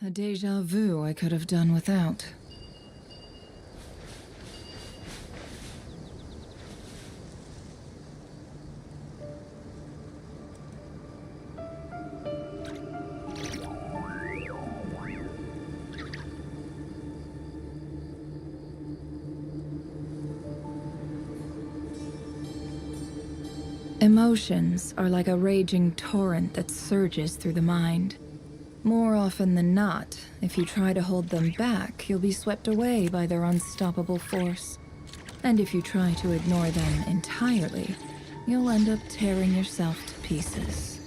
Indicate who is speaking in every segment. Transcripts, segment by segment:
Speaker 1: A déjà vu I could have done without. Emotions are like a raging torrent that surges through the mind. More often than not, if you try to hold them back, you'll be swept away by their unstoppable force. And if you try to ignore them entirely, you'll end up tearing yourself to pieces.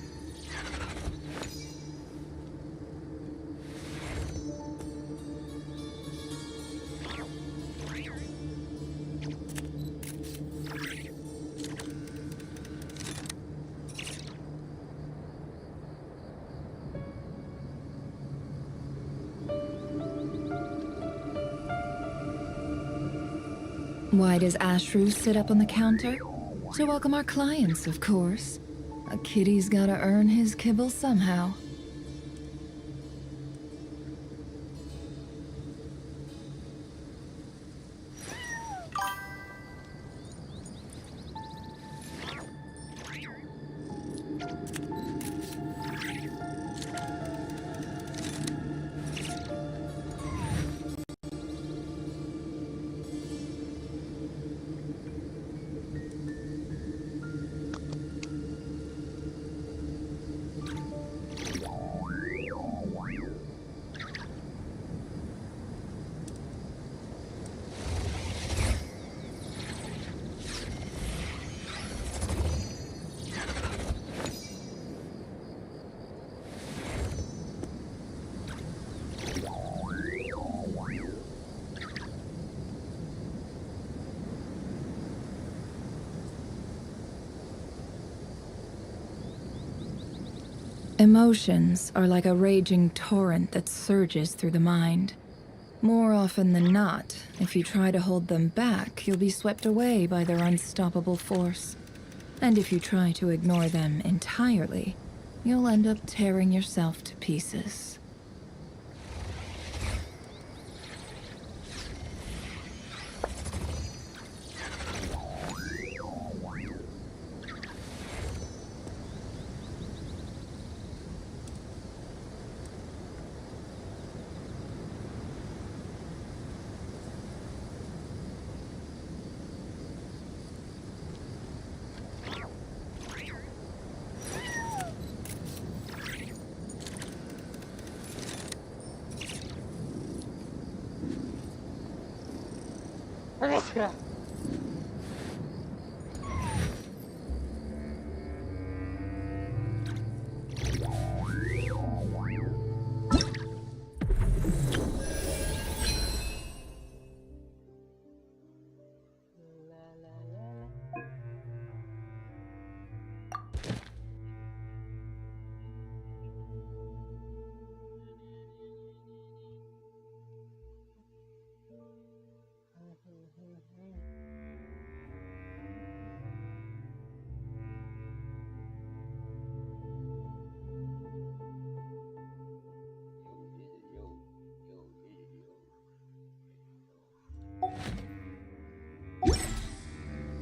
Speaker 1: Why does Ashru sit up on the counter? To welcome our clients, of course. A kitty's gotta earn his kibble somehow. Emotions are like a raging torrent that surges through the mind. More often than not, if you try to hold them back, you'll be swept away by their unstoppable force. And if you try to ignore them entirely, you'll end up tearing yourself to pieces.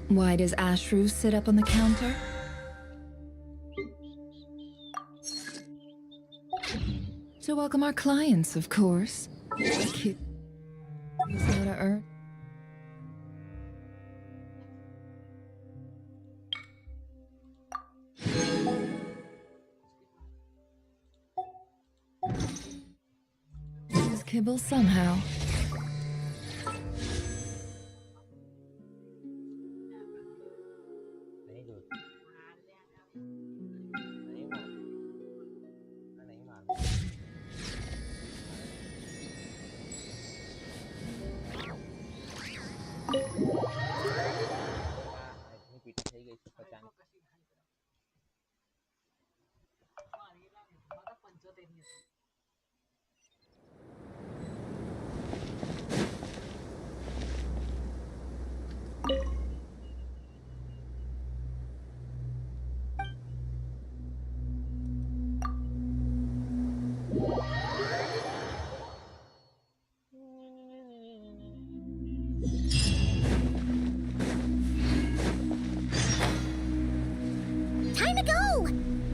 Speaker 1: Why does Ashru sit up on the counter? To welcome our clients, of course. He's gotta earn. His kibble somehow.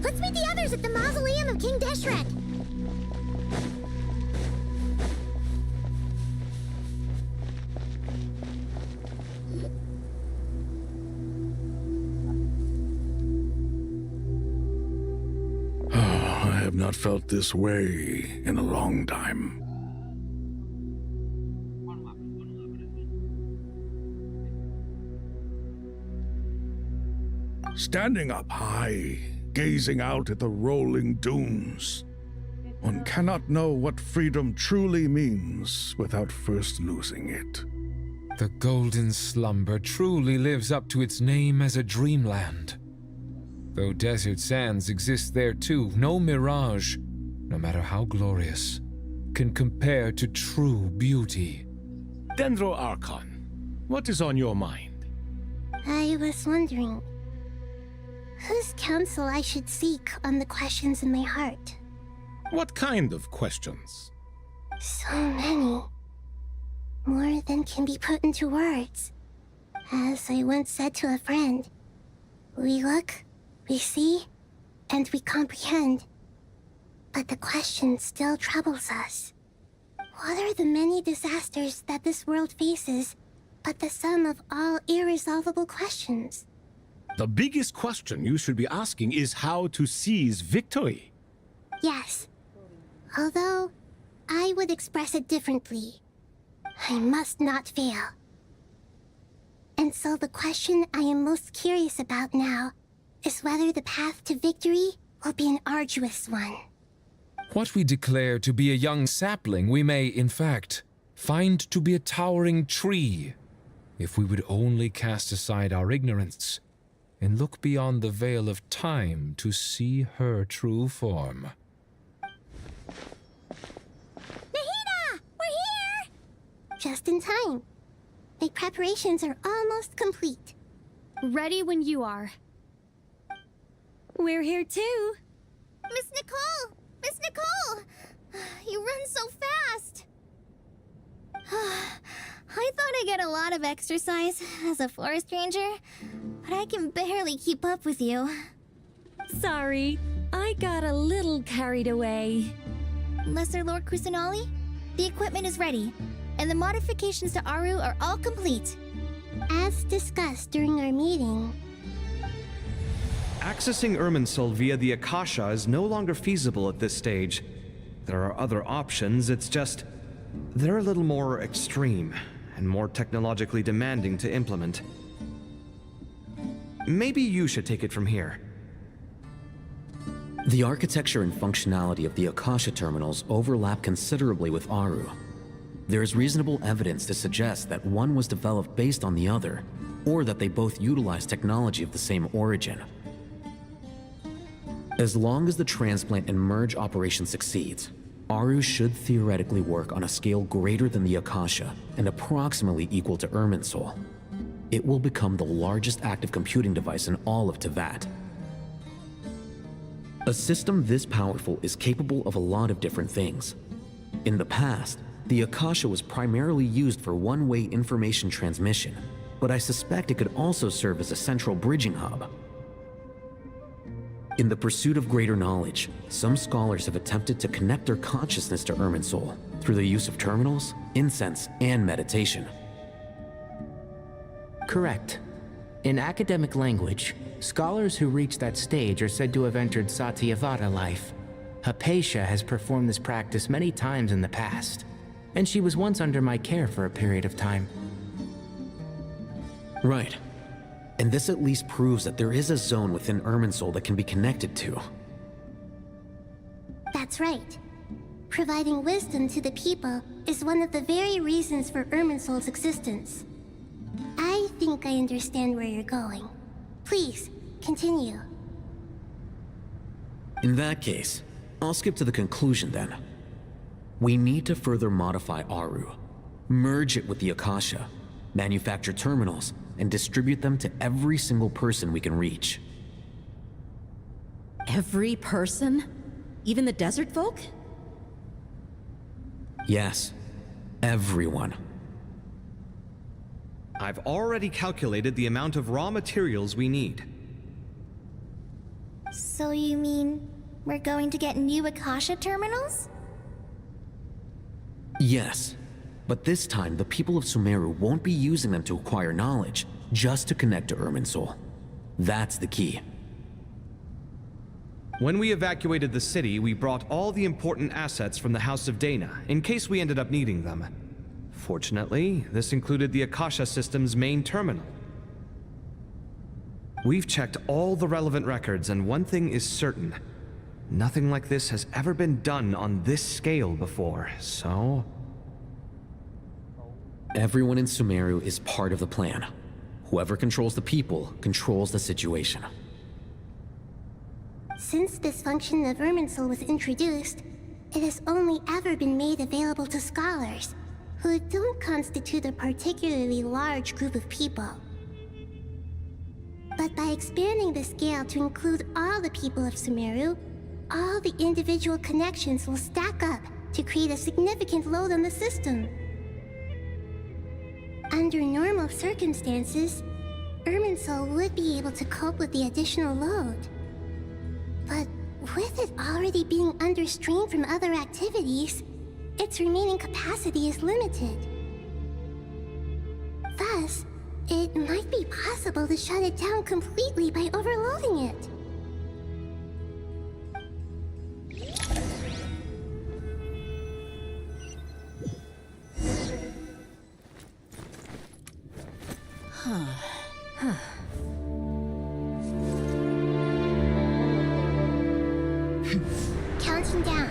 Speaker 2: Let's meet the others at the mausoleum of King Deshret.
Speaker 3: I have not felt this way in a long time. Standing up high, gazing out at the rolling dunes, one cannot know what freedom truly means without first losing it.
Speaker 4: The golden slumber truly lives up to its name as a dreamland. Though desert sands exist there too, no mirage, no matter how glorious, can compare to true beauty.
Speaker 5: Dendro Archon, what is on your mind?
Speaker 2: I was wondering whose counsel I should seek on the questions in my heart.
Speaker 5: What kind of questions?
Speaker 2: So many. More than can be put into words. As I once said to a friend, we look, we see, and we comprehend. But the question still troubles us. What are the many disasters that this world faces, but the sum of all irresolvable questions?
Speaker 5: The biggest question you should be asking is how to seize victory.
Speaker 2: Yes. Although, I would express it differently. I must not fail. And so the question I am most curious about now is whether the path to victory will be an arduous one.
Speaker 4: What we declare to be a young sapling, we may, in fact, find to be a towering tree, if we would only cast aside our ignorance and look beyond the veil of time to see her true form.
Speaker 2: Nahida! We're here! Just in time. My preparations are almost complete.
Speaker 6: Ready when you are. We're here too.
Speaker 2: Miss Nicole! Miss Nicole! You run so fast! I thought I'd get a lot of exercise as a forest ranger, but I can barely keep up with you.
Speaker 6: Sorry, I got a little carried away.
Speaker 2: Lesser Lord Kusanali, the equipment is ready, and the modifications to Aru are all complete. As discussed during our meeting,
Speaker 7: accessing Irminsul via the Akasha is no longer feasible at this stage. There are other options, it's just they're a little more extreme and more technologically demanding to implement. Maybe you should take it from here.
Speaker 8: The architecture and functionality of the Akasha terminals overlap considerably with Aru. There is reasonable evidence to suggest that one was developed based on the other, or that they both utilize technology of the same origin. As long as the transplant and merge operation succeeds, Aru should theoretically work on a scale greater than the Akasha and approximately equal to Irminsul. It will become the largest active computing device in all of Teyvat. A system this powerful is capable of a lot of different things. In the past, the Akasha was primarily used for one-way information transmission, but I suspect it could also serve as a central bridging hub. In the pursuit of greater knowledge, some scholars have attempted to connect their consciousness to Irminsul through the use of terminals, incense, and meditation.
Speaker 9: Correct. In academic language, scholars who reach that stage are said to have entered Satyavata life. Hypatia has performed this practice many times in the past, and she was once under my care for a period of time.
Speaker 8: Right. And this at least proves that there is a zone within Irminsul that can be connected to.
Speaker 2: that's right. Providing wisdom to the people is one of the very reasons for Irminsul's existence. I think I understand where you're going. Please, continue.
Speaker 8: In that case, I'll skip to the conclusion then. We need to further modify Aru, merge it with the Akasha, manufacture terminals, and distribute them to every single person we can reach.
Speaker 10: Every person? Even the desert folk?
Speaker 8: Yes, everyone.
Speaker 7: I've already calculated the amount of raw materials we need.
Speaker 2: So you mean we're going to get new Akasha terminals?
Speaker 8: Yes, but this time the people of Sumeru won't be using them to acquire knowledge, just to connect to Irminsul. That's the key.
Speaker 7: When we evacuated the city, we brought all the important assets from the House of Dana, in case we ended up needing them. Fortunately, this included the Akasha system's main terminal. We've checked all the relevant records, and one thing is certain. Nothing like this has ever been done on this scale before, so...
Speaker 8: Everyone in Sumeru is part of the plan. Whoever controls the people controls the situation.
Speaker 2: Since this function of Irminsul was introduced, it has only ever been made available to scholars, who don't constitute a particularly large group of people. But by expanding the scale to include all the people of Sumeru, all the individual connections will stack up to create a significant load on the system. Under normal circumstances, Irminsul would be able to cope with the additional load. But with it already being under strain from other activities, its remaining capacity is limited. Thus, it might be possible to shut it down completely by overloading it. Counting down.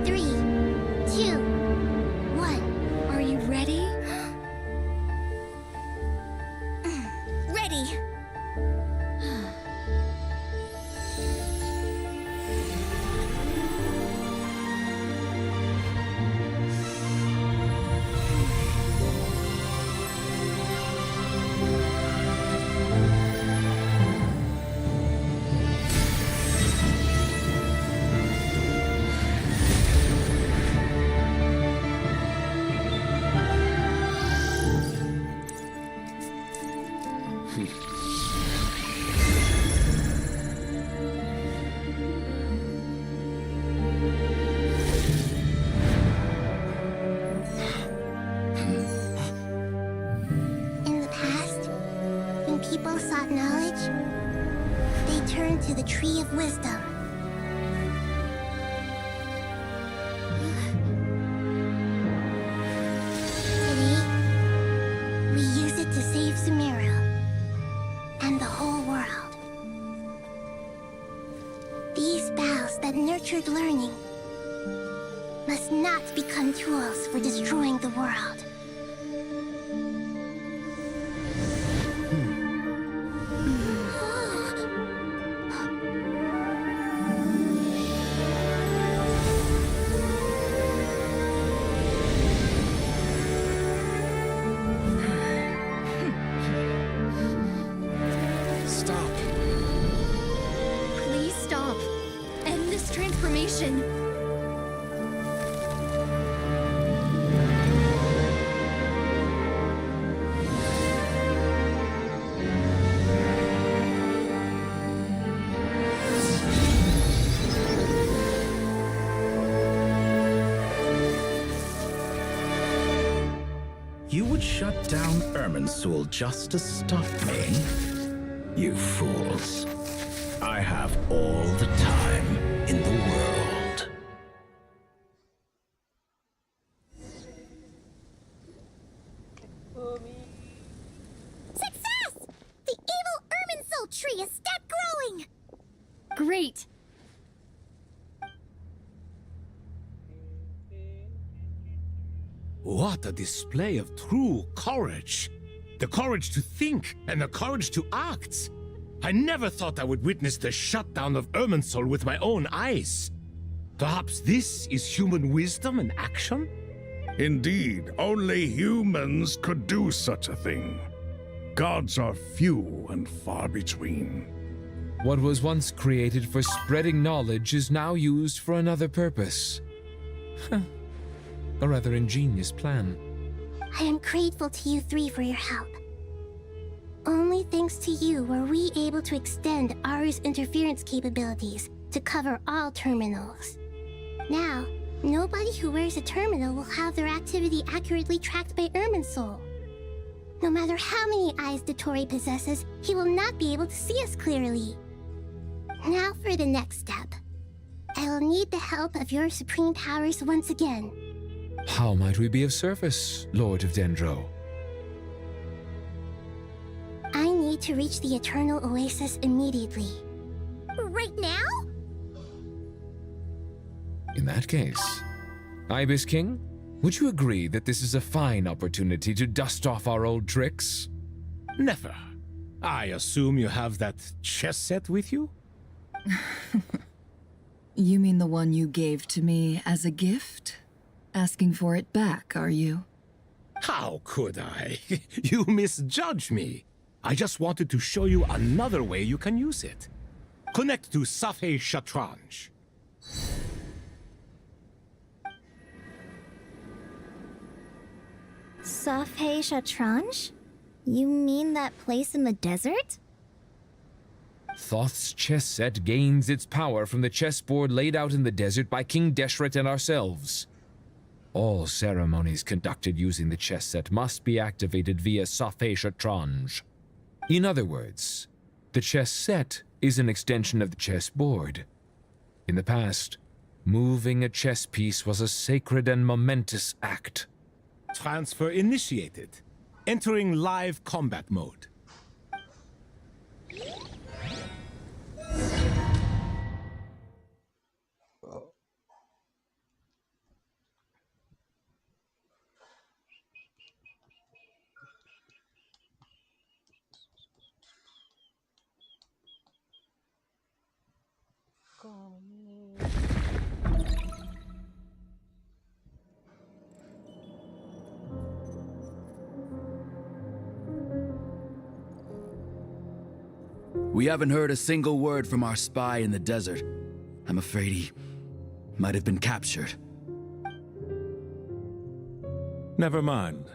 Speaker 2: 3, 2, 1.
Speaker 6: Are you ready?
Speaker 2: Ready! In the past, when people sought knowledge, they turned to the Tree of Wisdom. Today, we use it to save Sumeru and the whole world. These boughs that nurtured learning must not become tools for destroying the world.
Speaker 3: Stop.
Speaker 6: Please stop. End this transformation.
Speaker 11: You would shut down Irminsul just to stop me? You fools. I have all the time in the world.
Speaker 2: Success! The evil Irminsul tree has stopped growing!
Speaker 6: Great.
Speaker 5: What a display of true courage! The courage to think and the courage to act! I never thought I would witness the shutdown of Irminsul with my own eyes. Perhaps this is human wisdom in action?
Speaker 3: Indeed, only humans could do such a thing. Gods are few and far between.
Speaker 4: What was once created for spreading knowledge is now used for another purpose. A rather ingenious plan.
Speaker 2: I am grateful to you three for your help. Only thanks to you were we able to extend Aru's interference capabilities to cover all terminals. Now, nobody who wears a terminal will have their activity accurately tracked by Irminsul. No matter how many eyes Dottore possesses, he will not be able to see us clearly. Now for the next step. I will need the help of your supreme powers once again.
Speaker 4: How might we be of service, Lord of Dendro?
Speaker 2: I need to reach the Eternal Oasis immediately.
Speaker 6: Right now?
Speaker 4: In that case, Ibis King, would you agree that this is a fine opportunity to dust off our old tricks?
Speaker 5: Never. I assume you have that chess set with you?
Speaker 1: You mean the one you gave to me as a gift? Asking for it back, are you?
Speaker 5: How could I? You misjudge me. I just wanted to show you another way you can use it. Connect to Safei Shatranj.
Speaker 2: Safei Shatranj? You mean that place in the desert?
Speaker 4: Thoth's chess set gains its power from the chessboard laid out in the desert by King Deshret and ourselves. All ceremonies conducted using the chess set must be activated via Safei Shatranj. In other words, the chess set is an extension of the chessboard. In the past, moving a chess piece was a sacred and momentous act.
Speaker 5: Transfer initiated. Entering live combat mode.
Speaker 12: We haven't heard a single word from our spy in the desert. I'm afraid he might have been captured.
Speaker 3: Never mind.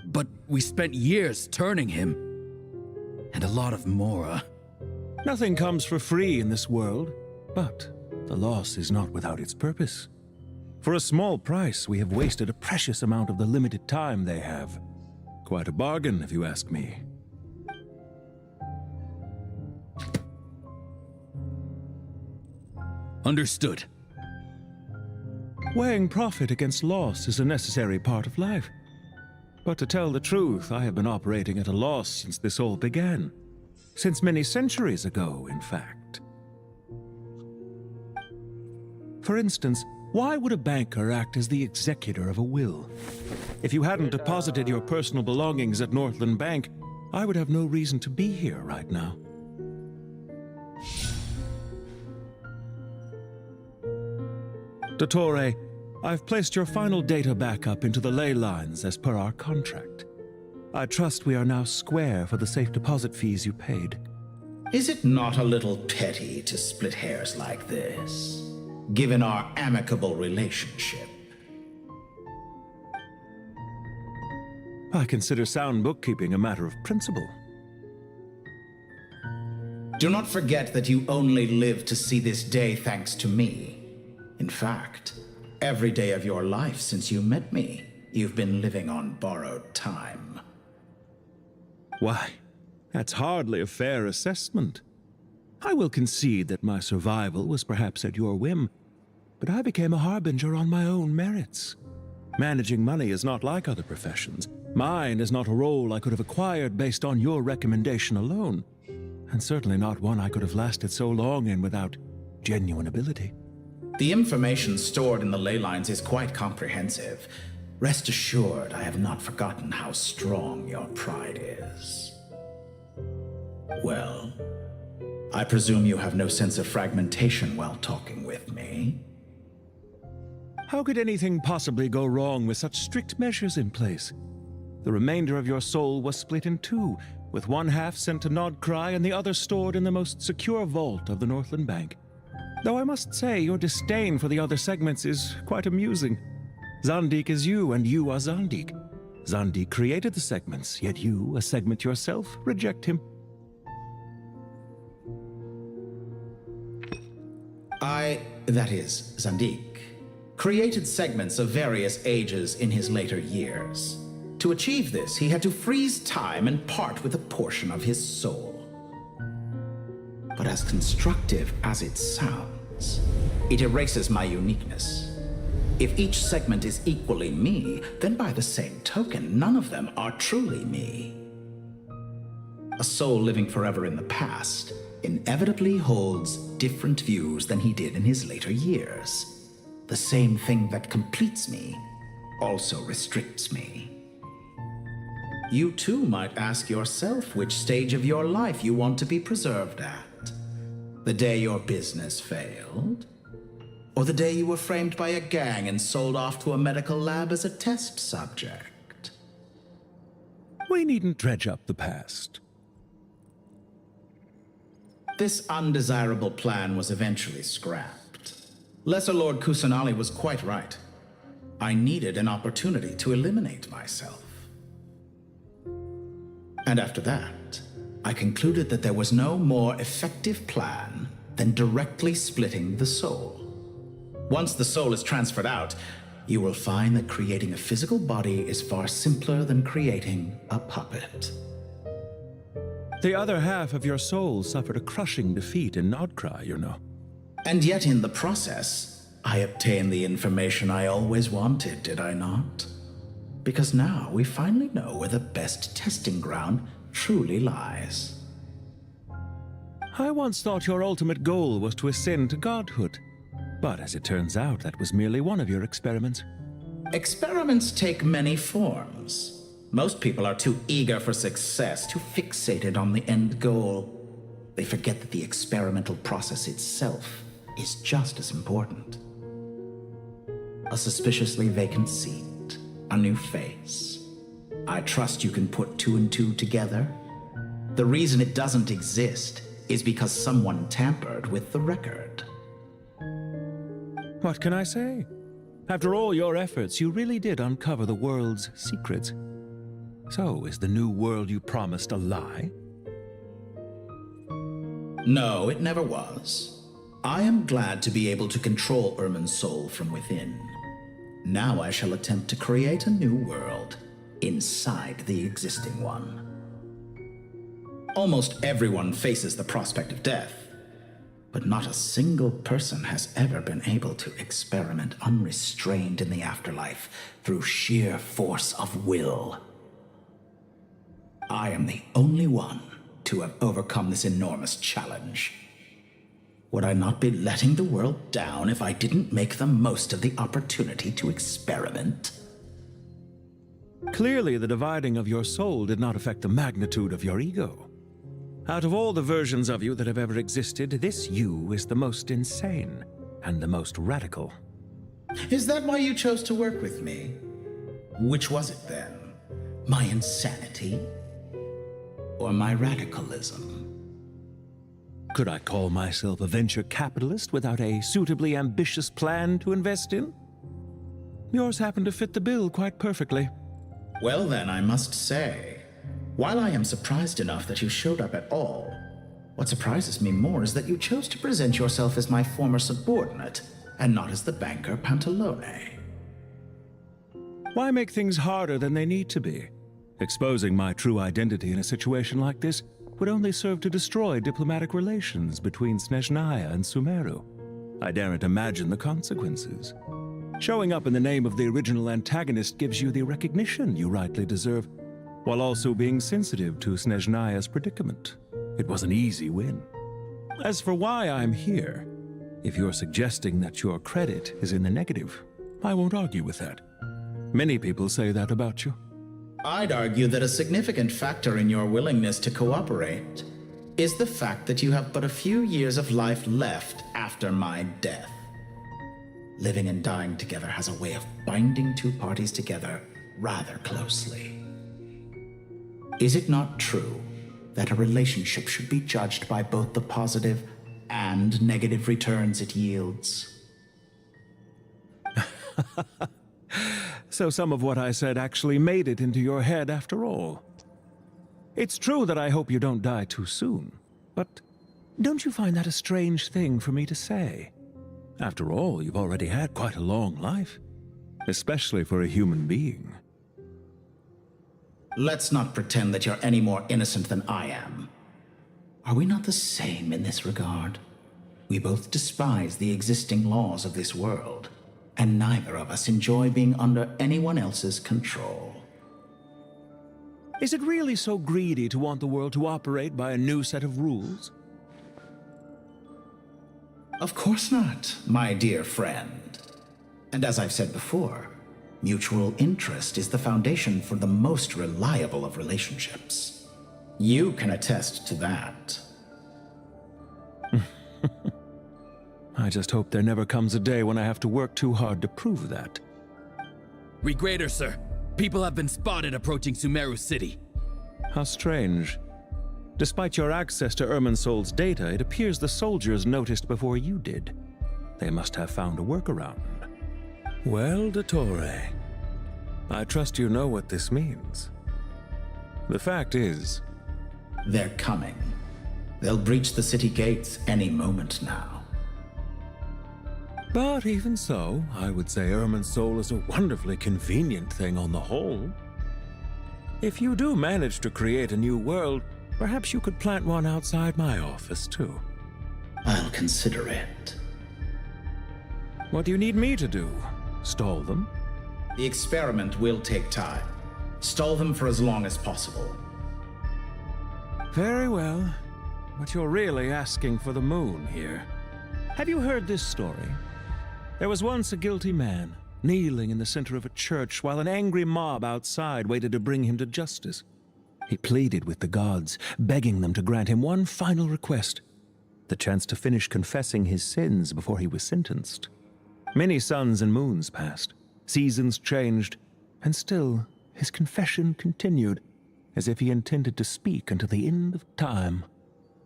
Speaker 12: But we spent years turning him. And a lot of Mora.
Speaker 3: Nothing comes for free in this world, but the loss is not without its purpose. For a small price, we have wasted a precious amount of the limited time they have. Quite a bargain, if you ask me.
Speaker 12: Understood.
Speaker 3: Weighing profit against loss is a necessary part of life. But to tell the truth, I have been operating at a loss since this all began. Since many centuries ago, in fact. For instance, why would a banker act as the executor of a will? If you hadn't deposited your personal belongings at Northland Bank, I would have no reason to be here right now. Dottore, I've placed your final data backup into the ley lines as per our contract. I trust we are now square for the safe deposit fees you paid.
Speaker 11: Is it not a little petty to split hairs like this, given our amicable relationship?
Speaker 3: I consider sound bookkeeping a matter of principle.
Speaker 11: Do not forget that you only live to see this day thanks to me. In fact, every day of your life since you met me, you've been living on borrowed time.
Speaker 3: Why, that's hardly a fair assessment. I will concede that my survival was perhaps at your whim, but I became a harbinger on my own merits. Managing money is not like other professions. Mine is not a role I could have acquired based on your recommendation alone, and certainly not one I could have lasted so long in without genuine ability.
Speaker 11: The information stored in the ley lines is quite comprehensive. Rest assured, I have not forgotten how strong your pride is. Well, I presume you have no sense of fragmentation while talking with me.
Speaker 3: How could anything possibly go wrong with such strict measures in place? The remainder of your soul was split in two, with one half sent to Nodcry and the other stored in the most secure vault of the Northland Bank. Though I must say, your disdain for the other segments is quite amusing. Zandik is you, and you are Zandik. Zandi created the segments, yet you, a segment yourself, reject him.
Speaker 11: That is, Zandik, created segments of various ages in his later years. To achieve this, he had to freeze time and part with a portion of his soul. But as constructive as it sounds, it erases my uniqueness. If each segment is equally me, then by the same token, none of them are truly me. A soul living forever in the past inevitably holds different views than he did in his later years. The same thing that completes me also restricts me. You too might ask yourself which stage of your life you want to be preserved at. The day your business failed? Or the day you were framed by a gang and sold off to a medical lab as a test subject?
Speaker 3: We needn't dredge up the past.
Speaker 11: This undesirable plan was eventually scrapped. Lesser Lord Kusanali was quite right. I needed an opportunity to eliminate myself. And after that, I concluded that there was no more effective plan than directly splitting the soul. Once the soul is transferred out, you will find that creating a physical body is far simpler than creating a puppet.
Speaker 3: The other half of your soul suffered a crushing defeat in Nodcry, you know.
Speaker 11: And yet in the process, I obtained the information I always wanted, did I not? Because now we finally know where the best testing ground truly lies.
Speaker 3: I once thought your ultimate goal was to ascend to godhood. But as it turns out, that was merely one of your experiments.
Speaker 11: Experiments take many forms. Most people are too eager for success, too fixated on the end goal. They forget that the experimental process itself is just as important. A suspiciously vacant seat, a new face. I trust you can put two and two together. The reason it doesn't exist is because someone tampered with the record.
Speaker 3: What can I say? After all your efforts, you really did uncover the world's secrets. So, is the new world you promised a lie?
Speaker 11: No, it never was. I am glad to be able to control Irmin's soul from within. Now I shall attempt to create a new world inside the existing one. Almost everyone faces the prospect of death, but not a single person has ever been able to experiment unrestrained in the afterlife through sheer force of will. I am the only one to have overcome this enormous challenge. Would I not be letting the world down if I didn't make the most of the opportunity to experiment?
Speaker 3: Clearly, the dividing of your soul did not affect the magnitude of your ego. Out of all the versions of you that have ever existed, this you is the most insane and the most radical.
Speaker 11: Is that why you chose to work with me? Which was it then? My insanity? Or my radicalism?
Speaker 3: Could I call myself a venture capitalist without a suitably ambitious plan to invest in? Yours happened to fit the bill quite perfectly.
Speaker 11: Well then, I must say, while I am surprised enough that you showed up at all, what surprises me more is that you chose to present yourself as my former subordinate, and not as the banker Pantalone.
Speaker 3: Why make things harder than they need to be? Exposing my true identity in a situation like this would only serve to destroy diplomatic relations between Snezhnaya and Sumeru. I daren't imagine the consequences. Showing up in the name of the original antagonist gives you the recognition you rightly deserve, while also being sensitive to Snezhnaya's predicament. It was an easy win. As for why I'm here, if you're suggesting that your credit is in the negative, I won't argue with that. Many people say that about you.
Speaker 11: I'd argue that a significant factor in your willingness to cooperate is the fact that you have but a few years of life left after my death. Living and dying together has a way of binding two parties together rather closely. Is it not true that a relationship should be judged by both the positive and negative returns it yields?
Speaker 3: So some of what I said actually made it into your head after all. It's true that I hope you don't die too soon, but don't you find that a strange thing for me to say? After all, you've already had quite a long life, especially for a human being.
Speaker 11: Let's not pretend that you're any more innocent than I am. Are we not the same in this regard? We both despise the existing laws of this world, and neither of us enjoy being under anyone else's control.
Speaker 3: Is it really so greedy to want the world to operate by a new set of rules?
Speaker 11: Of course not, my dear friend. And as I've said before, mutual interest is the foundation for the most reliable of relationships. You can attest to that.
Speaker 3: I just hope there never comes a day when I have to work too hard to prove that.
Speaker 12: Regrader, sir. People have been spotted approaching Sumeru City.
Speaker 3: How strange. Despite your access to Irminsol's data, it appears the soldiers noticed before you did. They must have found a workaround. Well, Dottore, I trust you know what this means. The fact is...
Speaker 11: They're coming. They'll breach the city gates any moment now.
Speaker 3: But even so, I would say Irminsol is a wonderfully convenient thing on the whole. If you do manage to create a new world, perhaps you could plant one outside my office, too.
Speaker 11: I'll consider it.
Speaker 3: What do you need me to do? Stall them?
Speaker 11: The experiment will take time. Stall them for as long as possible.
Speaker 3: Very well. But you're really asking for the moon here. Have you heard this story? There was once a guilty man, kneeling in the center of a church while an angry mob outside waited to bring him to justice. He pleaded with the gods, begging them to grant him one final request, the chance to finish confessing his sins before he was sentenced. Many suns and moons passed, seasons changed, and still his confession continued, as if he intended to speak until the end of time.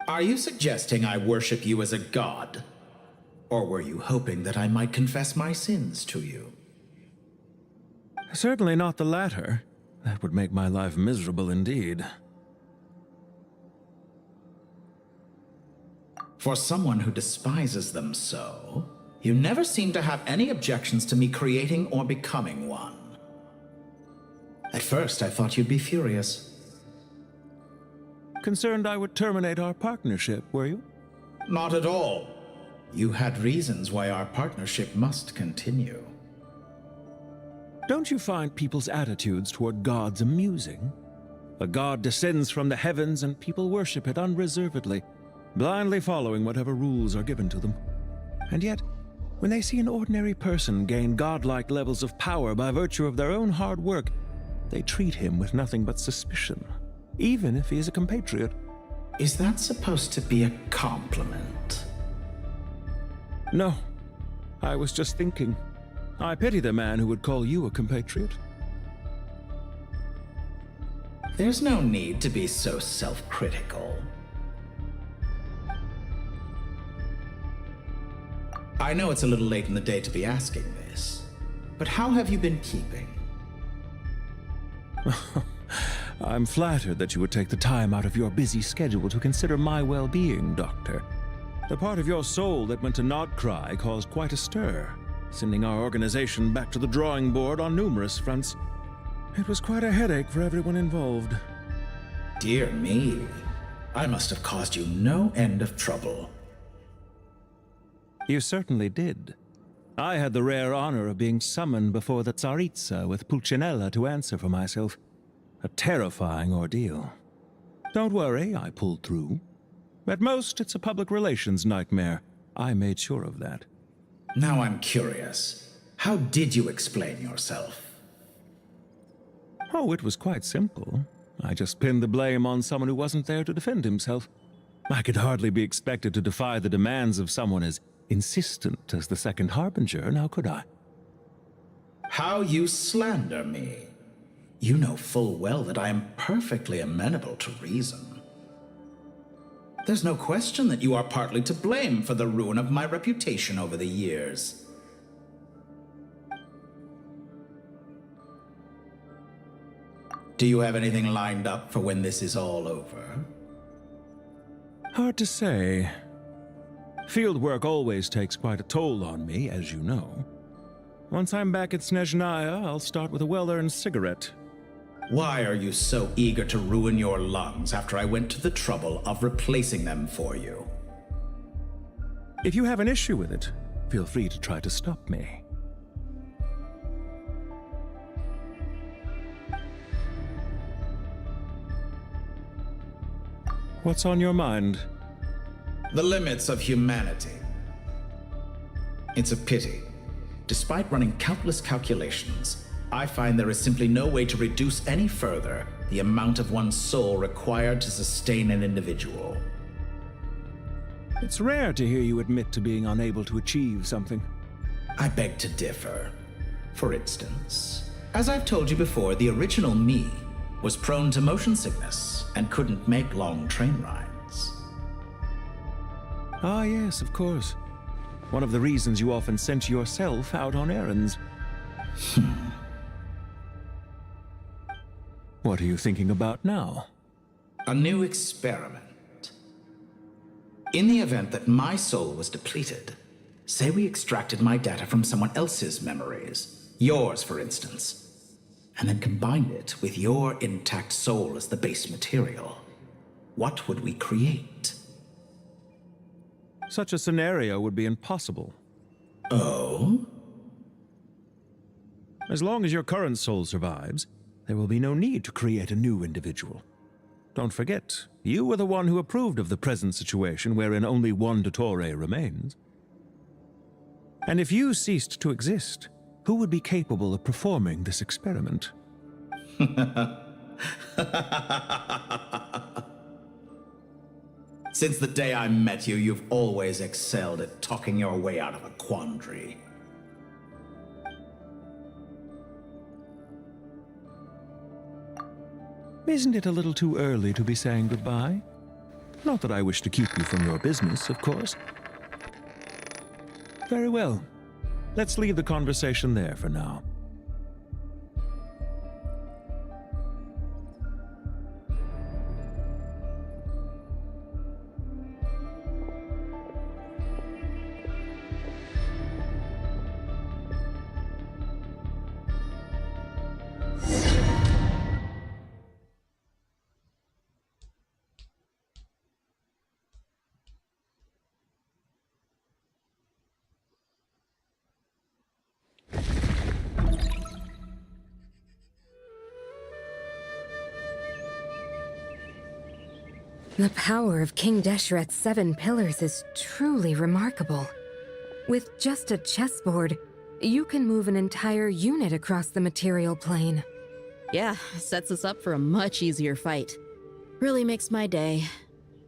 Speaker 11: Are you suggesting I worship you as a god? Or were you hoping that I might confess my sins to you?
Speaker 3: Certainly not the latter. That would make my life miserable indeed.
Speaker 11: For someone who despises them so, you never seem to have any objections to me creating or becoming one. At first, I thought you'd be furious.
Speaker 3: Concerned I would terminate our partnership, were you?
Speaker 11: Not at all. You had reasons why our partnership must continue.
Speaker 3: Don't you find people's attitudes toward gods amusing? A god descends from the heavens and people worship it unreservedly, blindly following whatever rules are given to them. And yet, when they see an ordinary person gain godlike levels of power by virtue of their own hard work, they treat him with nothing but suspicion, even if he is a compatriot.
Speaker 11: Is that supposed to be a compliment?
Speaker 3: No, I was just thinking. I pity the man who would call you a compatriot.
Speaker 11: There's no need to be so self-critical. I know it's a little late in the day to be asking this, but how have you been keeping?
Speaker 3: I'm flattered that you would take the time out of your busy schedule to consider my well-being, Doctor. The part of your soul that went to Notcry caused quite a stir, sending our organization back to the drawing board on numerous fronts. It was quite a headache for everyone involved.
Speaker 11: Dear me, I must have caused you no end of trouble.
Speaker 3: You certainly did. I had the rare honor of being summoned before the Tsaritsa with Pulcinella to answer for myself. A terrifying ordeal. Don't worry, I pulled through. At most, it's a public relations nightmare. I made sure of that.
Speaker 11: Now I'm curious. How did you explain yourself?
Speaker 3: Oh, it was quite simple. I just pinned the blame on someone who wasn't there to defend himself. I could hardly be expected to defy the demands of someone as insistent as the Second Harbinger, now could I?
Speaker 11: How you slander me. You know full well that I am perfectly amenable to reason. There's no question that you are partly to blame for the ruin of my reputation over the years. Do you have anything lined up for when this is all over?
Speaker 3: Hard to say. Field work always takes quite a toll on me, as you know. Once I'm back at Snezhnaya, I'll start with a well-earned cigarette.
Speaker 11: Why are you so eager to ruin your lungs after I went to the trouble of replacing them for you?
Speaker 3: If you have an issue with it, feel free to try to stop me. What's on your mind?
Speaker 11: The limits of humanity. It's a pity. Despite running countless calculations, I find there is simply no way to reduce any further the amount of one's soul required to sustain an individual.
Speaker 3: It's rare to hear you admit to being unable to achieve something.
Speaker 11: I beg to differ. For instance, as I've told you before, the original me was prone to motion sickness and couldn't make long train rides.
Speaker 3: Ah, yes, of course. One of the reasons you often sent yourself out on errands. What are you thinking about now?
Speaker 11: A new experiment. In the event that my soul was depleted, say we extracted my data from someone else's memories, yours for instance, and then combined it with your intact soul as the base material, what would we create?
Speaker 3: Such a scenario would be impossible.
Speaker 11: Oh?
Speaker 3: As long as your current soul survives, there will be no need to create a new individual. Don't forget, you were the one who approved of the present situation wherein only one Dottore remains. And if you ceased to exist, who would be capable of performing this experiment?
Speaker 11: Since the day I met you, you've always excelled at talking your way out of a quandary.
Speaker 3: Isn't it a little too early to be saying goodbye? Not that I wish to keep you from your business, of course. Very well. Let's leave the conversation there for now.
Speaker 13: The power of King Deshret's 7 pillars is truly remarkable. With just a chessboard, you can move an entire unit across the material plane.
Speaker 10: Yeah, sets us up for a much easier fight. Really makes my day.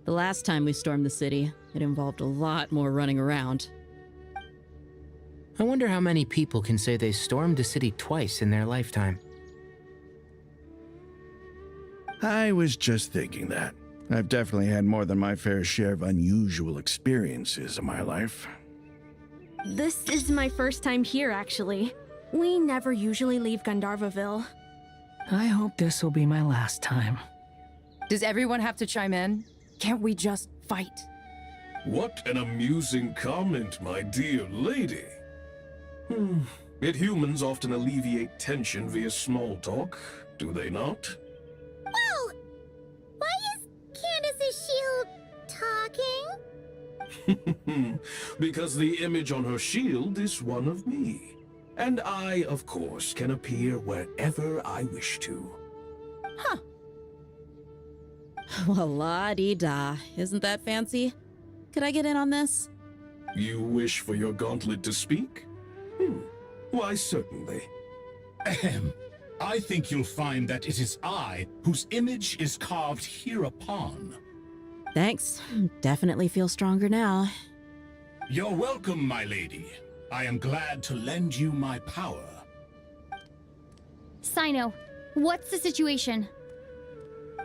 Speaker 10: The last time we stormed the city, it involved a lot more running around.
Speaker 9: I wonder how many people can say they stormed a city twice in their lifetime.
Speaker 14: I was just thinking that. I've definitely had more than my fair share of unusual experiences in my life.
Speaker 15: This is my first time here, actually. We never usually leave Gandharvaville.
Speaker 16: I hope this will be my last time.
Speaker 17: Does everyone have to chime in? Can't we just fight?
Speaker 18: What an amusing comment, my dear lady. Yet humans often alleviate tension via small talk, do they not?
Speaker 2: Whoa! Why is Candace's shield talking?
Speaker 18: Because the image on her shield is one of me. And I, of course, can appear wherever I wish to.
Speaker 10: Huh. Well, la-dee-da. Isn't that fancy? Could I get in on this?
Speaker 18: You wish for your gauntlet to speak? Why, certainly.
Speaker 5: Ahem. I think you'll find that it is I whose image is carved hereupon.
Speaker 10: Thanks. Definitely feel stronger now.
Speaker 5: You're welcome, my lady. I am glad to lend you my power.
Speaker 15: Sino, what's the situation?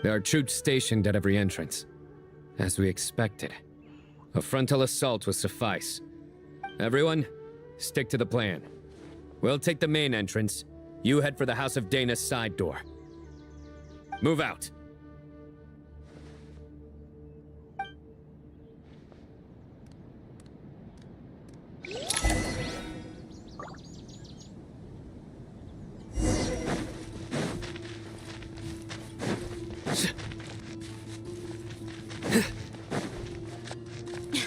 Speaker 19: There are troops stationed at every entrance. As we expected. A frontal assault will suffice. Everyone, stick to the plan. We'll take the main entrance. You head for the House of Dana's side door. Move out.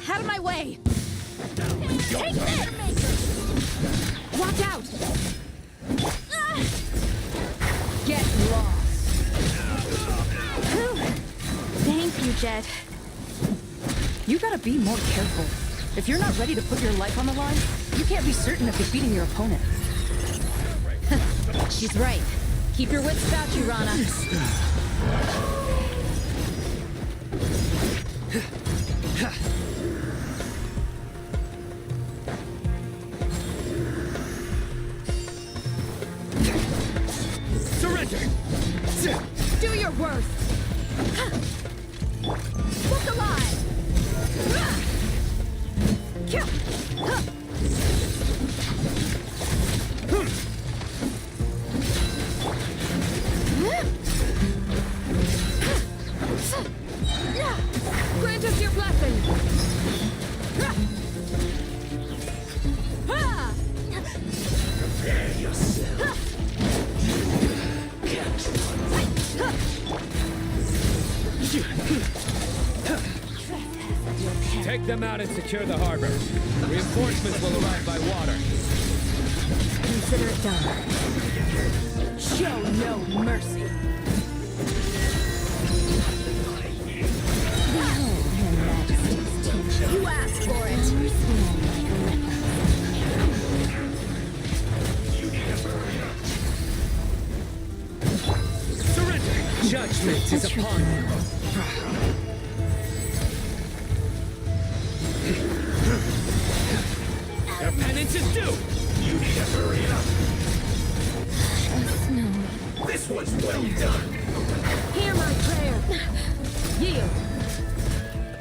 Speaker 6: Out of my way! Take this! Watch out! Get lost!
Speaker 15: Thank you, Jet.
Speaker 17: You gotta be more careful. If you're not ready to put your life on the line, you can't be certain of defeating your opponent.
Speaker 10: She's right. Keep your wits about you, Rana.
Speaker 5: Surrender!
Speaker 6: Do your worst! Look alive! Grant us your blessing!
Speaker 5: Prepare yourself.
Speaker 19: Take them out and secure the harbor. Reinforcements will arrive by water.
Speaker 6: Consider it done. Show no mercy. Behold Her Majesty's teacher. You asked for it.
Speaker 19: Surrender! Judgment is upon you. Your penance is due!
Speaker 5: You need to hurry up. This one's well done.
Speaker 6: Hear my prayer. Yield.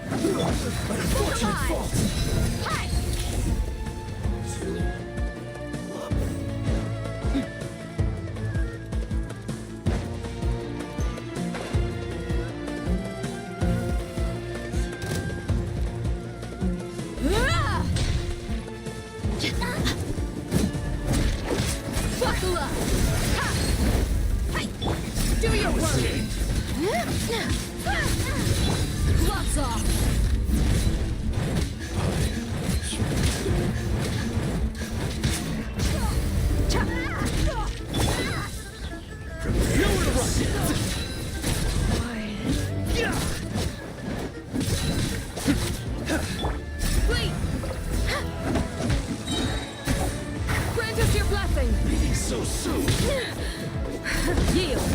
Speaker 5: An unfortunate fault.
Speaker 6: Hi. Buckle up! Do your work! Gloves off!
Speaker 5: Nowhere to run.
Speaker 6: Flee! Grant us your blessing!
Speaker 5: So soon.
Speaker 6: Yield!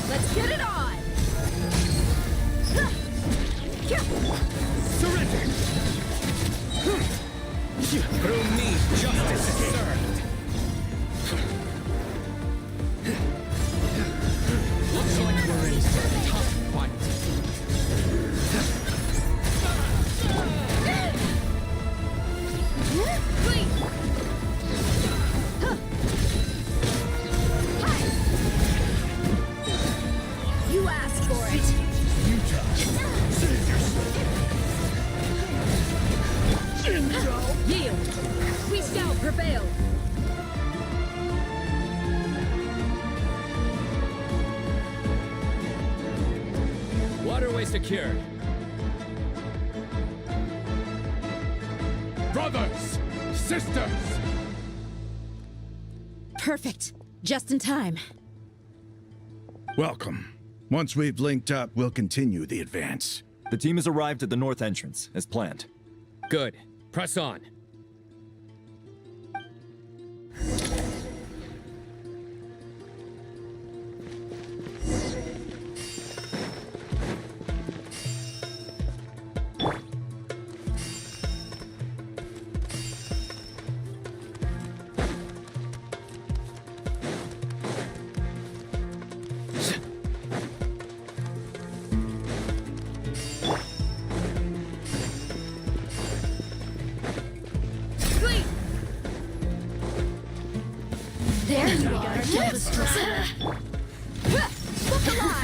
Speaker 6: Let's get it on!
Speaker 5: Surrender.
Speaker 19: Through me, justice is served. Looks like we're in for a tough fight.
Speaker 6: Flee! You asked for it!
Speaker 5: Save yourself.
Speaker 6: Yield! We shall prevail!
Speaker 19: Waterway secured.
Speaker 5: Brothers! Sisters!
Speaker 10: Perfect. Just in time.
Speaker 14: Welcome. Once we've linked up, we'll continue the advance.
Speaker 20: The team has arrived at the north entrance, as planned.
Speaker 19: Good. Press on.
Speaker 6: There you are, Look alive!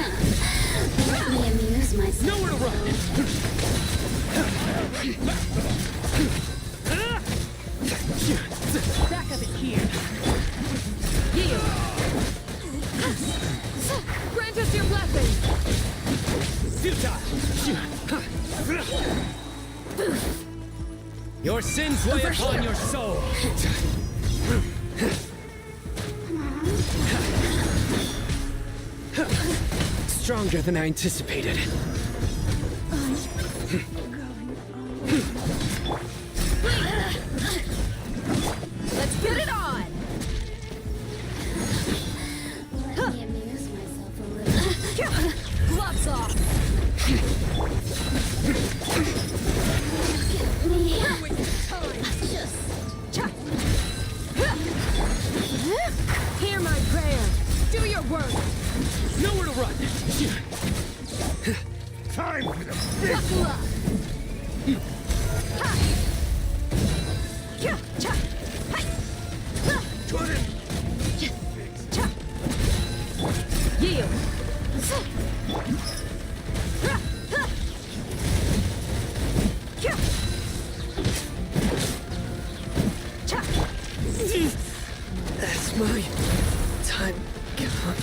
Speaker 19: Nowhere to run!
Speaker 17: Back of it here. Yield. Grant us your blessing.
Speaker 19: Futile! Your sins weigh upon your soul! Stronger than I anticipated.
Speaker 17: Let's get it on!
Speaker 2: Let me amuse myself a little.
Speaker 17: Gloves off! Hear my prayer. Do your work.
Speaker 19: Nowhere to run.
Speaker 5: Time for the big
Speaker 17: Buckle up. Yield.
Speaker 16: That's my time come.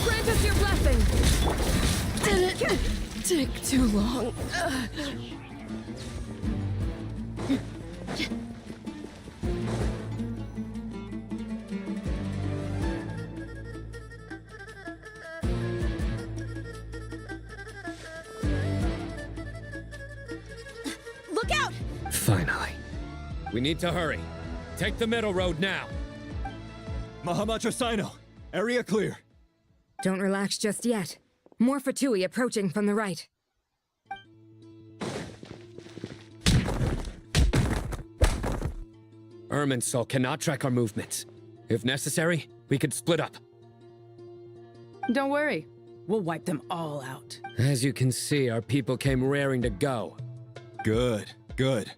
Speaker 17: Grant us your blessing. Did it take too long?
Speaker 15: Look out!
Speaker 19: Finally. We need to hurry. Take the middle road now.
Speaker 20: Mahamacho Sino, area clear.
Speaker 13: Don't relax just yet. More Fatui approaching from the right.
Speaker 19: Irminsul cannot track our movements. If necessary, we could split up.
Speaker 17: Don't worry. We'll wipe them all out.
Speaker 19: As you can see, our people came raring to go.
Speaker 20: Good, good.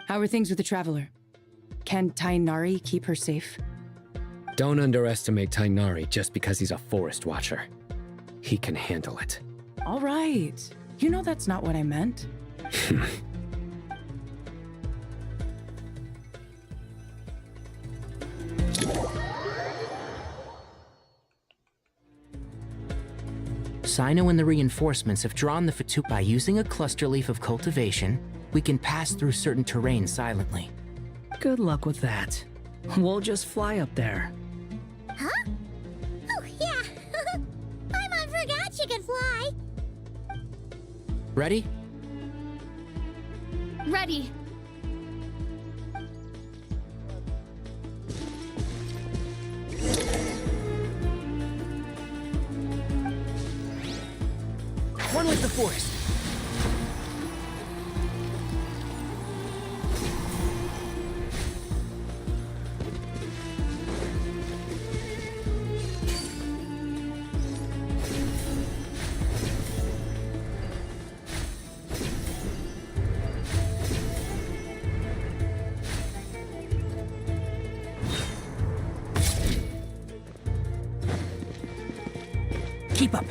Speaker 17: How are things with the Traveler? Can Tainari keep her safe?
Speaker 19: Don't underestimate Tainari just because he's a forest watcher. He can handle it.
Speaker 17: All right. You know that's not what I meant.
Speaker 9: Sino and the reinforcements have drawn the Fatui. By using a cluster leaf of cultivation, we can pass through certain terrain silently.
Speaker 16: Good luck with that. We'll just fly up there.
Speaker 2: Huh? Oh, yeah. I forgot you could fly.
Speaker 9: Ready?
Speaker 15: Ready.
Speaker 9: One with the forest. Keep up.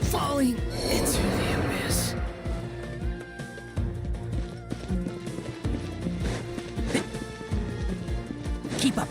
Speaker 16: Falling into the abyss.
Speaker 9: Keep up.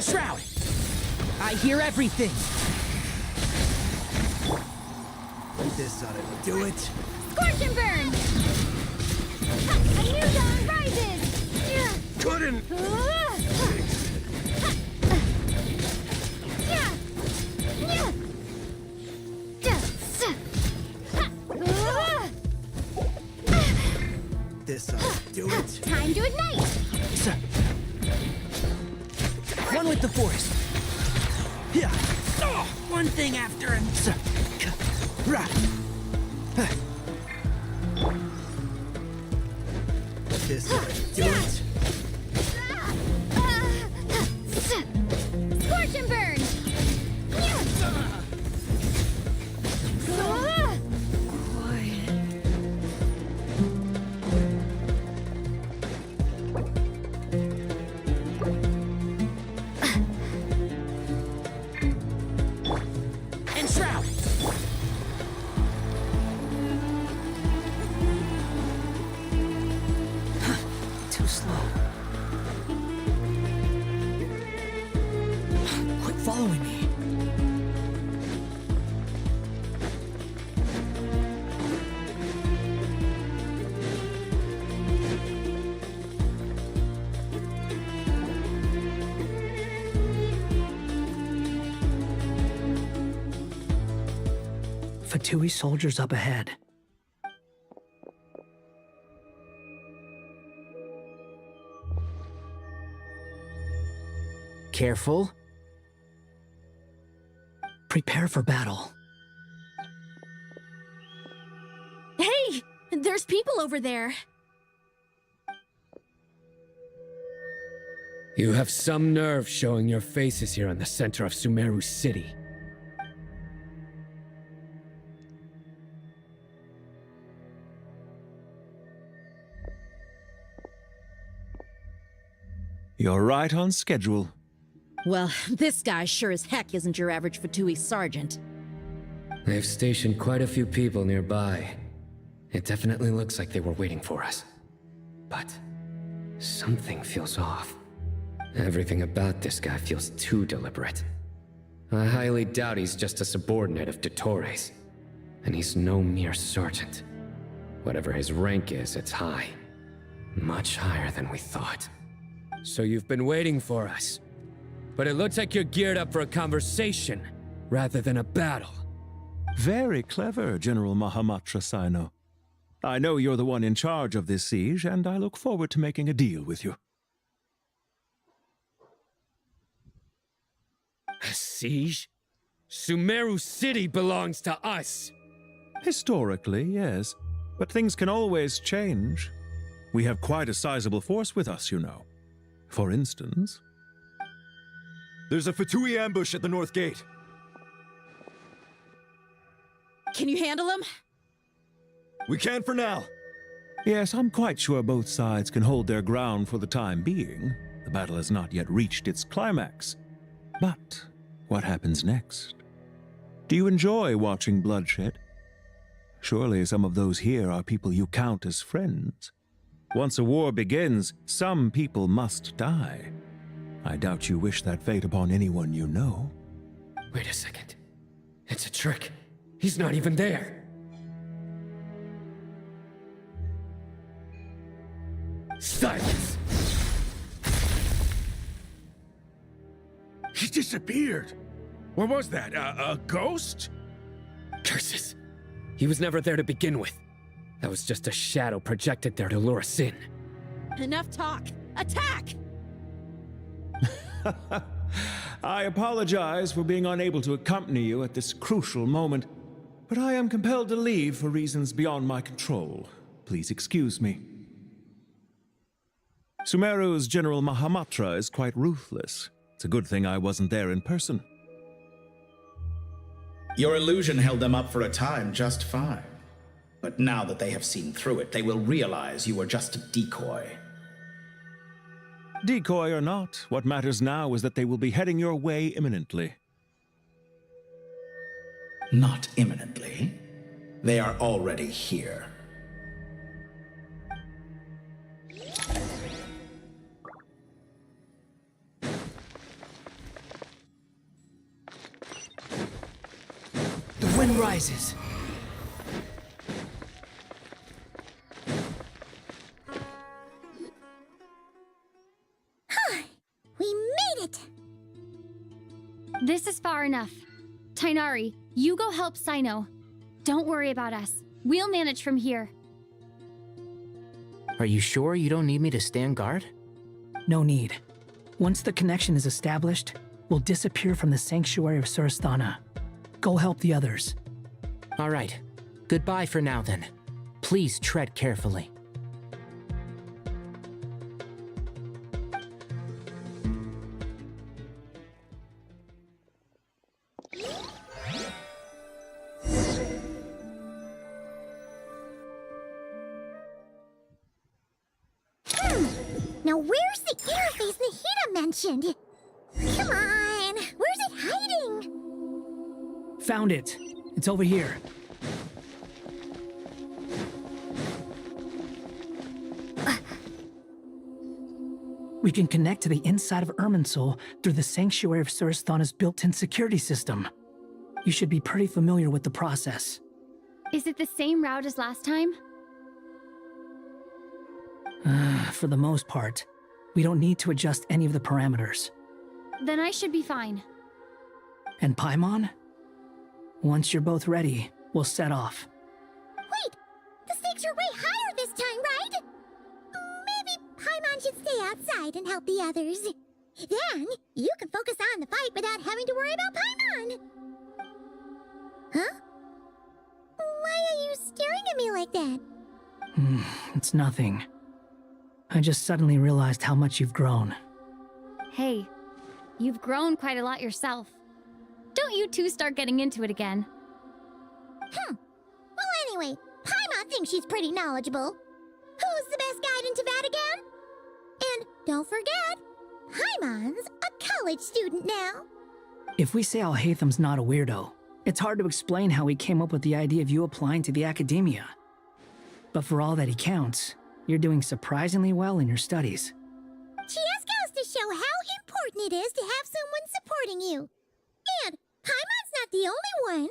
Speaker 16: And Shroud! I hear everything!
Speaker 20: This ought to do it.
Speaker 15: Scorch and burn! Ha, a new dawn rises!
Speaker 5: Couldn't!
Speaker 20: This ought to do it.
Speaker 15: Time to ignite!
Speaker 16: One with the forest. Yeah. One thing after another.
Speaker 20: This ought to do it.
Speaker 15: Scorch and burn!
Speaker 16: And Shroud! Too slow. Quit following me. Fatui soldiers up ahead. Careful. Prepare for battle.
Speaker 15: Hey! There's people over there.
Speaker 19: You have some nerve showing your faces here in the center of Sumeru City.
Speaker 3: You're right on schedule.
Speaker 10: Well, this guy sure as heck isn't your average Fatui sergeant.
Speaker 19: They've stationed quite a few people nearby. It definitely looks like they were waiting for us. But something feels off. Everything about this guy feels too deliberate. I highly doubt he's just a subordinate of Dottores. And he's no mere sergeant. Whatever his rank is, it's high. Much higher than we thought. So you've been waiting for us. But it looks like you're geared up for a conversation, rather than a battle.
Speaker 3: Very clever, General Mahamatra Sino. I know you're the one in charge of this siege, and I look forward to making a deal with you.
Speaker 19: A siege? Sumeru City belongs to us!
Speaker 3: Historically, yes. But things can always change. We have quite a sizable force with us, you know. For instance...
Speaker 20: There's a Fatui ambush at the north gate.
Speaker 10: Can you handle him?
Speaker 20: We can for now.
Speaker 3: Yes, I'm quite sure both sides can hold their ground for the time being. The battle has not yet reached its climax. But what happens next? Do you enjoy watching bloodshed? Surely some of those here are people you count as friends. Once a war begins, some people must die. I doubt you wish that fate upon anyone you know.
Speaker 19: Wait a second. It's a trick. He's not even there. Silence!
Speaker 5: He disappeared. What was that? A ghost?
Speaker 19: Curses. He was never there to begin with. That was just a shadow projected there to lure us in.
Speaker 10: Enough talk! Attack!
Speaker 3: I apologize for being unable to accompany you at this crucial moment, but I am compelled to leave for reasons beyond my control. Please excuse me. Sumeru's General Mahamatra is quite ruthless. It's a good thing I wasn't there in person.
Speaker 11: Your illusion held them up for a time just fine. But now that they have seen through it, they will realize you were just a decoy.
Speaker 3: Decoy or not, what matters now is that they will be heading your way imminently.
Speaker 11: Not imminently. They are already here.
Speaker 16: wind rises.
Speaker 2: We made it!
Speaker 21: This is far enough. Tainari, you go help Sino. Don't worry about us. We'll manage from here.
Speaker 9: Are you sure you don't need me to stand guard?
Speaker 16: No need. Once the connection is established, we'll disappear from the sanctuary of Surasthana. Go help the others.
Speaker 9: All right. Goodbye for now, then. Please tread carefully.
Speaker 2: Now where's the interface Nahida mentioned? Come on, where's it hiding?
Speaker 16: Found it. It's over here. We can connect to the inside of Irminsul through the Sanctuary of Surasthana's built-in security system. You should be pretty familiar with the process.
Speaker 21: Is it the same route as last time?
Speaker 16: For the most part, we don't need to adjust any of the parameters.
Speaker 21: Then I should be fine.
Speaker 16: And Paimon? Once you're both ready, we'll set off.
Speaker 2: Wait! The stakes are way higher this time, right? Maybe Paimon should stay outside and help the others. Then, you can focus on the fight without having to worry about Paimon. Huh? Why are you staring at me like that?
Speaker 16: It's nothing. I just suddenly realized how much you've grown.
Speaker 21: Hey, you've grown quite a lot yourself. Don't you two start getting into it again.
Speaker 2: Well, anyway, Paimon thinks she's pretty knowledgeable. Who's the best guide in Teyvat again? And don't forget, Paimon's a college student now.
Speaker 16: If we say Alhatham's not a weirdo, it's hard to explain how he came up with the idea of you applying to the academia. But for all that he counts, you're doing surprisingly well in your studies.
Speaker 2: She just goes to show how important it is to have someone supporting you. And Paimon's not the only one.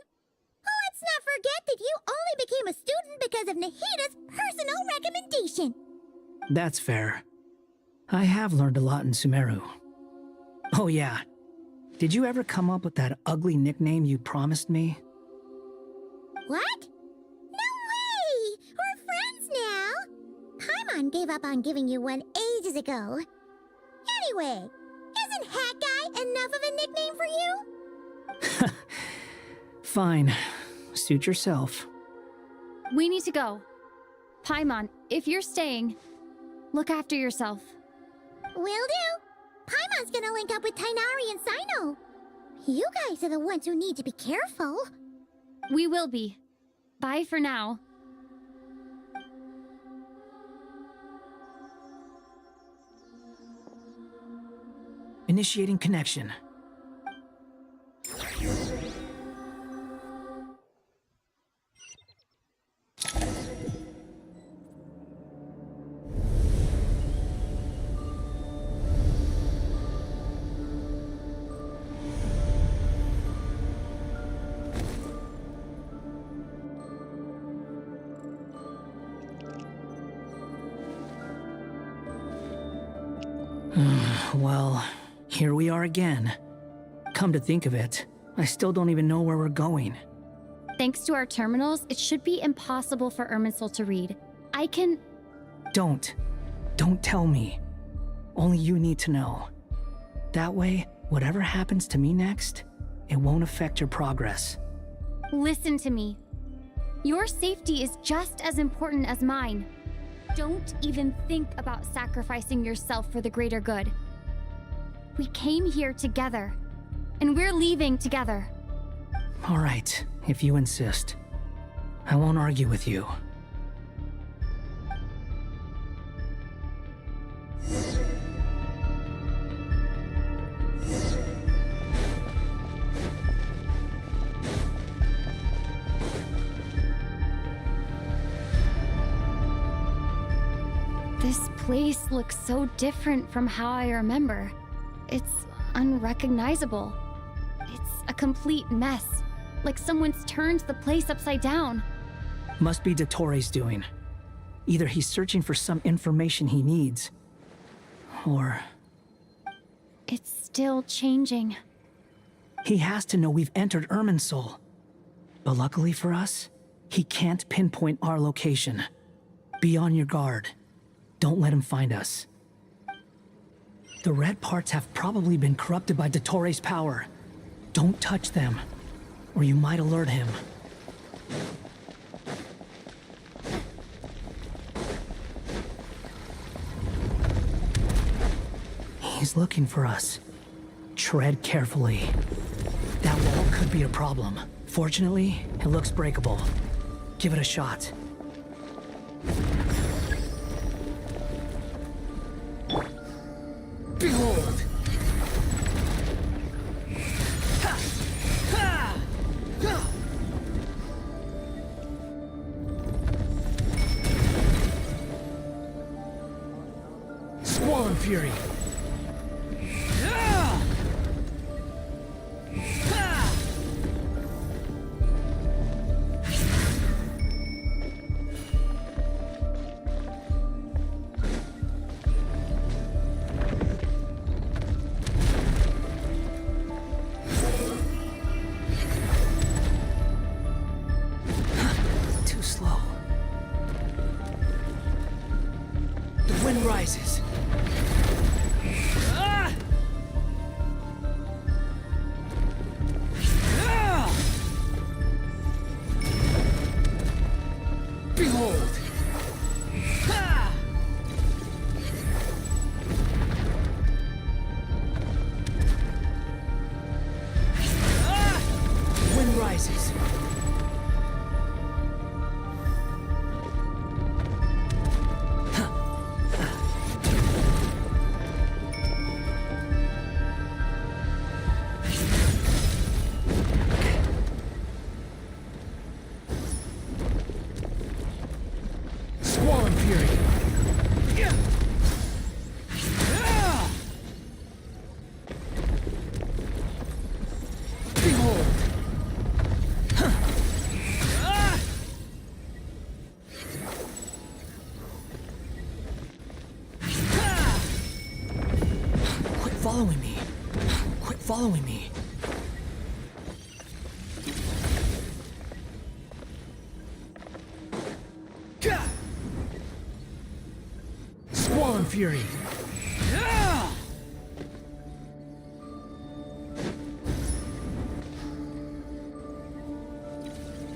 Speaker 2: Let's not forget that you only became a student because of Nahida's personal recommendation.
Speaker 16: That's fair. I have learned a lot in Sumeru. Oh yeah. Did you ever come up with that ugly nickname you promised me?
Speaker 2: What? No way! We're friends now! Paimon gave up on giving you one ages ago. Anyway, isn't Hat Guy enough of a nickname for you?
Speaker 16: Fine. Suit yourself.
Speaker 21: We need to go. Paimon, if you're staying, look after yourself.
Speaker 2: Will do. Paimon's gonna link up with Tainari and Sino. You guys are the ones who need to be careful.
Speaker 21: We will be. Bye for now.
Speaker 16: Initiating connection. Well, here we are again. Come to think of it, I still don't even know where we're going.
Speaker 21: Thanks to our terminals, it should be impossible for Irminsul to read. I can...
Speaker 16: Don't tell me. Only you need to know. That way, whatever happens to me next, it won't affect your progress.
Speaker 21: Listen to me. Your safety is just as important as mine. Don't even think about sacrificing yourself for the greater good. We came here together, and we're leaving together.
Speaker 16: All right, if you insist. I won't argue with you.
Speaker 21: This place looks so different from how I remember. It's unrecognizable. It's a complete mess. like someone's turned the place upside down.
Speaker 16: Must be Dottoro's doing. Either he's searching for some information he needs, or...
Speaker 21: It's still changing.
Speaker 16: He has to know we've entered Irminsul. But luckily for us, he can't pinpoint our location. Be on your guard. Don't let him find us. The red parts have probably been corrupted by Dottoro's power. Don't touch them, or you might alert him. He's looking for us. Tread carefully. That wall could be a problem. Fortunately, it looks breakable. Give it a shot. Behold! Squall Fury! Too slow. The wind rises. Behold! Wind rises. Squall Fury. Behold! Quit following me. Quit following me. Squall Fury.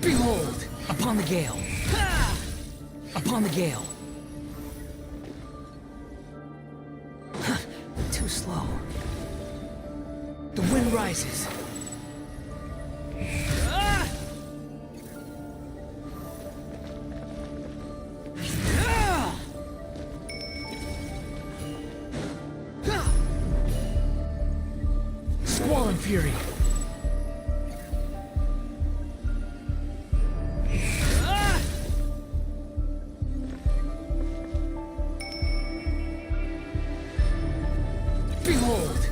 Speaker 16: Behold! Upon the gale. Upon the gale. Too slow. The wind rises. Squall Fury. Behold!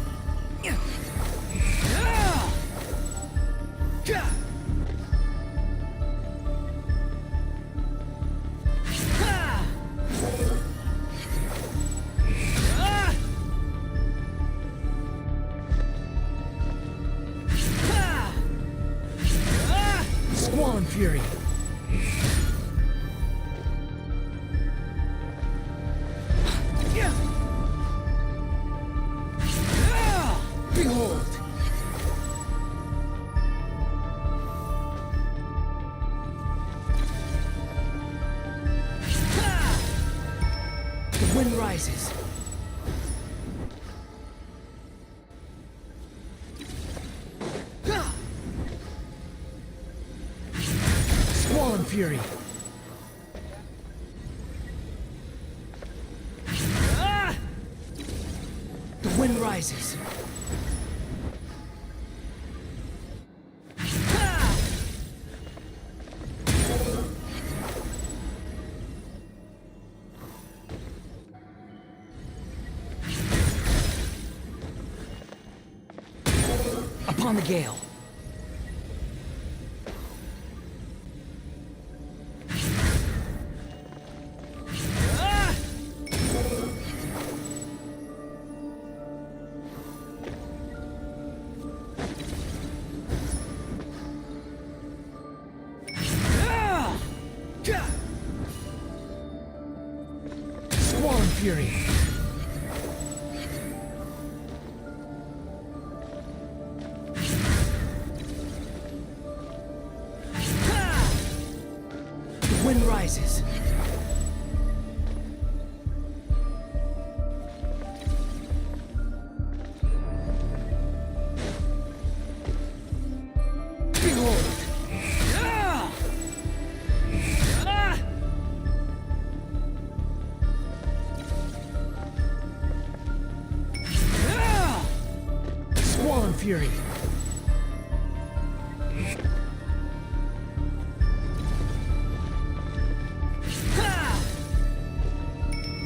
Speaker 16: Squall Fury. Behold! The wind rises. Squall Fury. The wind rises. Upon the gale. wind rises. Behold! Squall Fury.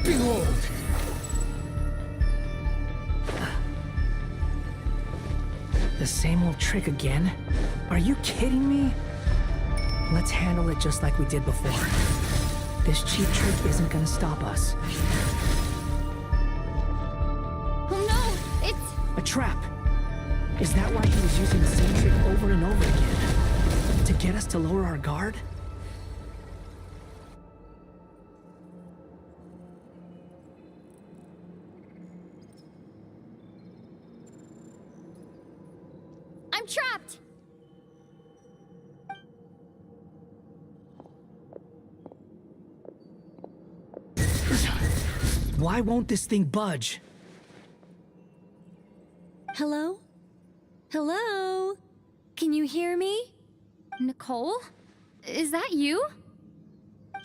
Speaker 16: Behold! The same old trick again? Are you kidding me? Let's handle it just like we did before. This cheap trick isn't gonna stop us.
Speaker 21: Oh no! It's...
Speaker 16: A trap! Is that why he was using the same trick over and over again? To get us to lower our guard?
Speaker 21: I'm trapped!
Speaker 16: Why won't this thing budge?
Speaker 6: Hello? Hello? Can you hear me?
Speaker 21: Nicole? Is that you?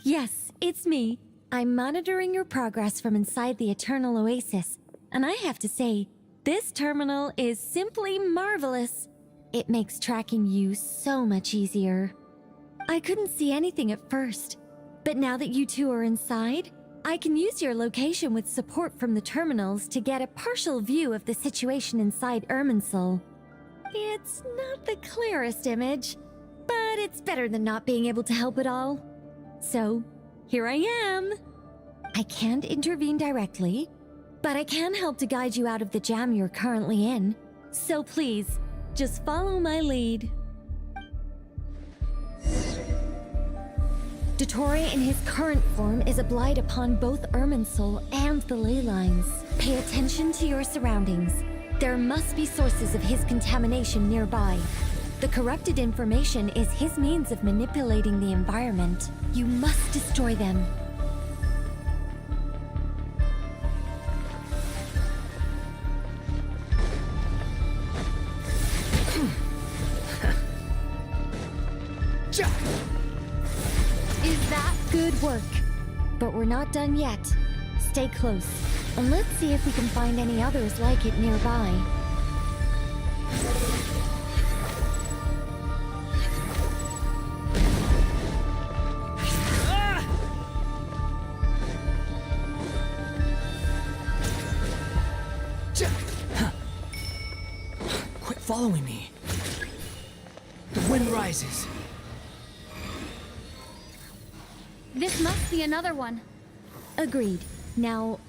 Speaker 6: Yes, it's me. I'm monitoring your progress from inside the Eternal Oasis, and I have to say, this terminal is simply marvelous. It makes tracking you so much easier. I couldn't see anything at first, but now that you two are inside, I can use your location with support from the terminals to get a partial view of the situation inside Irminsul. It's not the clearest image, but it's better than not being able to help at all. So, here I am. I can't intervene directly, but I can help to guide you out of the jam you're currently in. So please, just follow my lead. Dottore in his current form is a blight upon both Irminsul and the ley lines. Pay attention to your surroundings. There must be sources of his contamination nearby. The corrupted information is his means of manipulating the environment. You must destroy them. Is that good work? But we're not done yet. Stay close, and let's see if we can find any others like it nearby.
Speaker 16: Quit following me. The wind rises.
Speaker 21: This must be another one.
Speaker 6: Agreed. Now...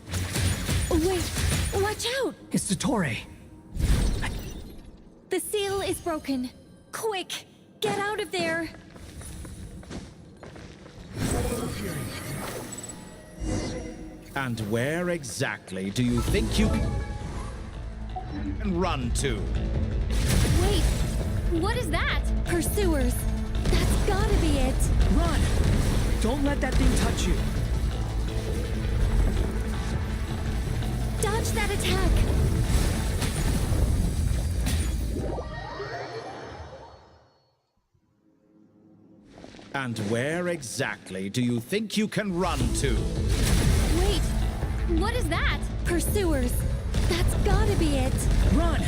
Speaker 6: Wait! Watch out!
Speaker 16: It's Dottore.
Speaker 6: The seal is broken. Quick! Get out of there!
Speaker 11: And where exactly do you think you can run to?
Speaker 21: Wait, what is that?
Speaker 6: Pursuers! That's gotta be it!
Speaker 16: Run! Don't let that thing touch you!
Speaker 6: Dodge that attack!
Speaker 11: And where exactly do you think you can run to?
Speaker 21: Wait, what is that?
Speaker 6: Pursuers! That's gotta be it!
Speaker 16: Run!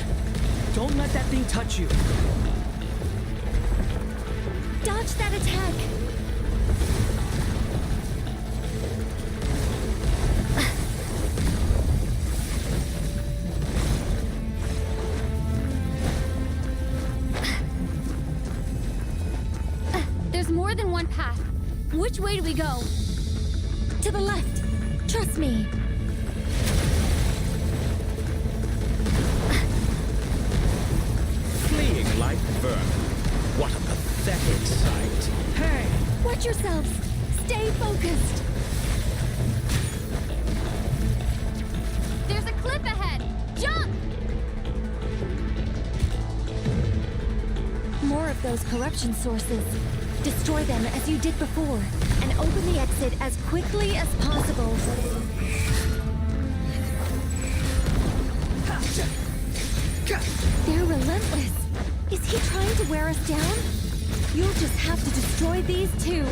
Speaker 16: Don't let that thing touch you!
Speaker 6: Dodge that attack!
Speaker 21: There's more than one path. Which way do we go?
Speaker 6: To the left! Trust me!
Speaker 11: Fleeing like vermin. What a pathetic sight.
Speaker 16: Hey!
Speaker 6: Watch yourselves! Stay focused!
Speaker 21: There's a cliff ahead! Jump!
Speaker 6: More of those corruption sources. Destroy them as you did before, and open the exit as quickly as possible. They're relentless. Is he trying to wear us down? You'll just have to destroy these too.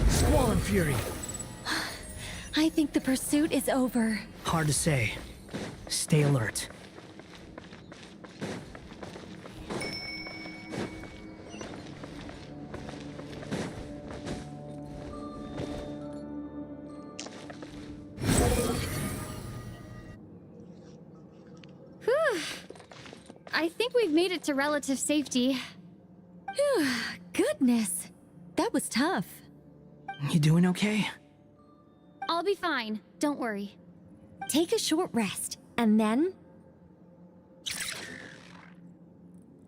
Speaker 16: Squall and Fury.
Speaker 6: I think the pursuit is over.
Speaker 16: Hard to say. Stay alert.
Speaker 21: Whew. I think we've made it to relative safety.
Speaker 6: Phew, goodness. That was tough.
Speaker 16: You doing okay?
Speaker 21: I'll be fine. Don't worry.
Speaker 6: Take a short rest, and then...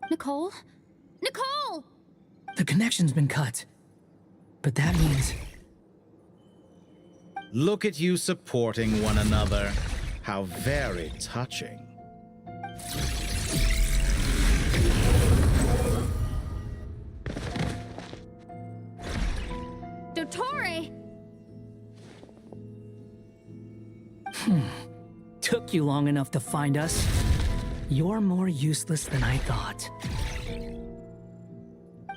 Speaker 21: Nicole? Nicole!
Speaker 16: The connection's been cut. But that means...
Speaker 11: Look at you supporting one another. How very touching.
Speaker 21: Dottore!
Speaker 16: Took you long enough to find us. You're more useless than I thought.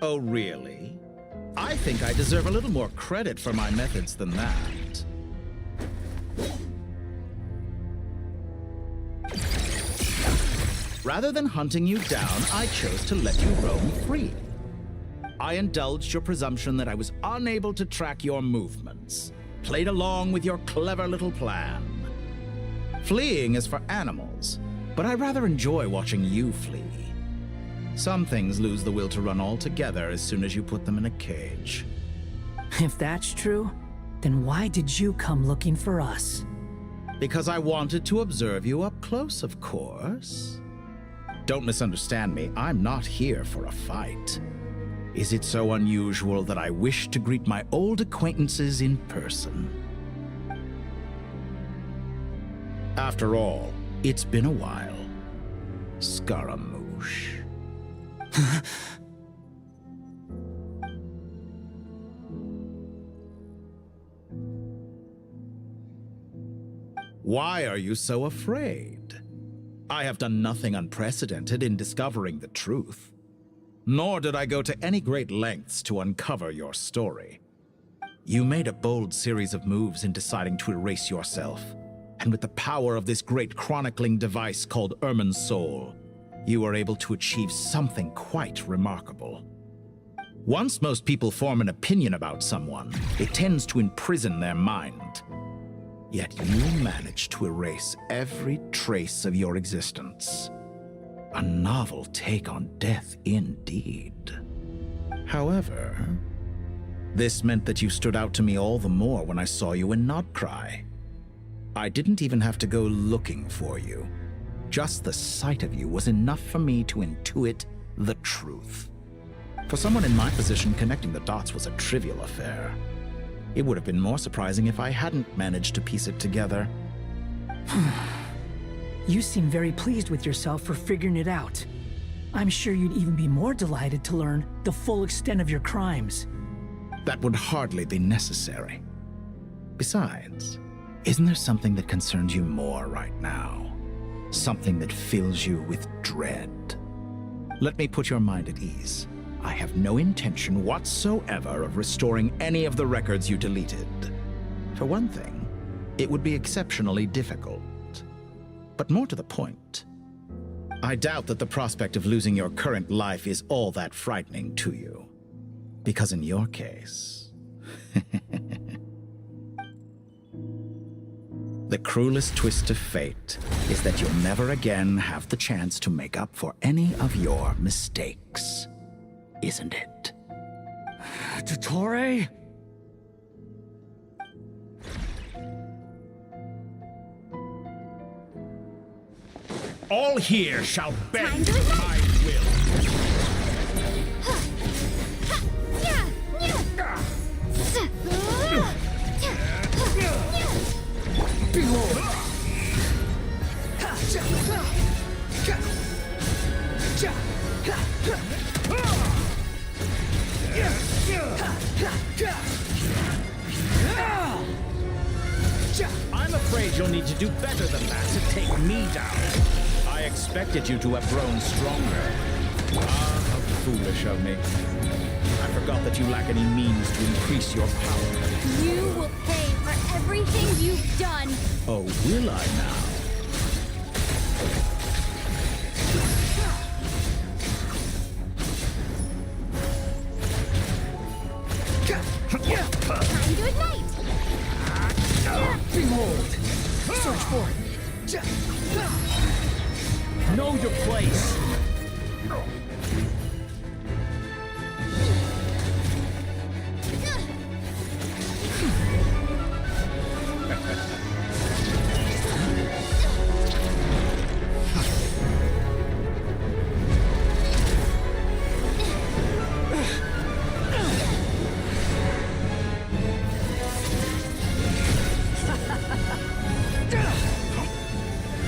Speaker 11: Oh, really? I think I deserve a little more credit for my methods than that. Rather than hunting you down, I chose to let you roam free. I indulged your presumption that I was unable to track your movements, played along with your clever little plan. Fleeing is for animals, but I rather enjoy watching you flee. Some things lose the will to run altogether as soon as you put them in a cage.
Speaker 16: If that's true, then why did you come looking for us?
Speaker 11: Because I wanted to observe you up close, of course. Don't misunderstand me, I'm not here for a fight. Is it so unusual that I wish to greet my old acquaintances in person? After all, it's been a while. Scaramouche. Why are you so afraid? I have done nothing unprecedented in discovering the truth. Nor did I go to any great lengths to uncover your story. You made a bold series of moves in deciding to erase yourself. And with the power of this great chronicling device called Irminsul, you were able to achieve something quite remarkable. Once most people form an opinion about someone, it tends to imprison their mind. Yet you managed to erase every trace of your existence. A novel take on death indeed. However, this meant that you stood out to me all the more when I saw you in Nodcry. I didn't even have to go looking for you. Just the sight of you was enough for me to intuit the truth. For someone in my position, connecting the dots was a trivial affair. It would have been more surprising if I hadn't managed to piece it together.
Speaker 16: You seem very pleased with yourself for figuring it out. I'm sure you'd even be more delighted to learn the full extent of your crimes.
Speaker 11: That would hardly be necessary. Besides, isn't there something that concerns you more right now? Something that fills you with dread? Let me put your mind at ease. I have no intention whatsoever of restoring any of the records you deleted. For one thing, it would be exceptionally difficult. But more to the point, I doubt that the prospect of losing your current life is all that frightening to you. Because in your case... the cruelest twist of fate is that you'll never again have the chance to make up for any of your mistakes. Isn't it?
Speaker 16: Dottore?
Speaker 5: All here shall bend my will.
Speaker 16: Behold!
Speaker 11: I'm afraid you'll need to do better than that to take me down. I expected you to have grown stronger. Ah, how foolish of me. I forgot that you lack any means to increase your power.
Speaker 21: You will pay for everything you've done.
Speaker 11: Oh, will I now?
Speaker 21: Time to ignite.
Speaker 16: Behold! Search for it! Know your place!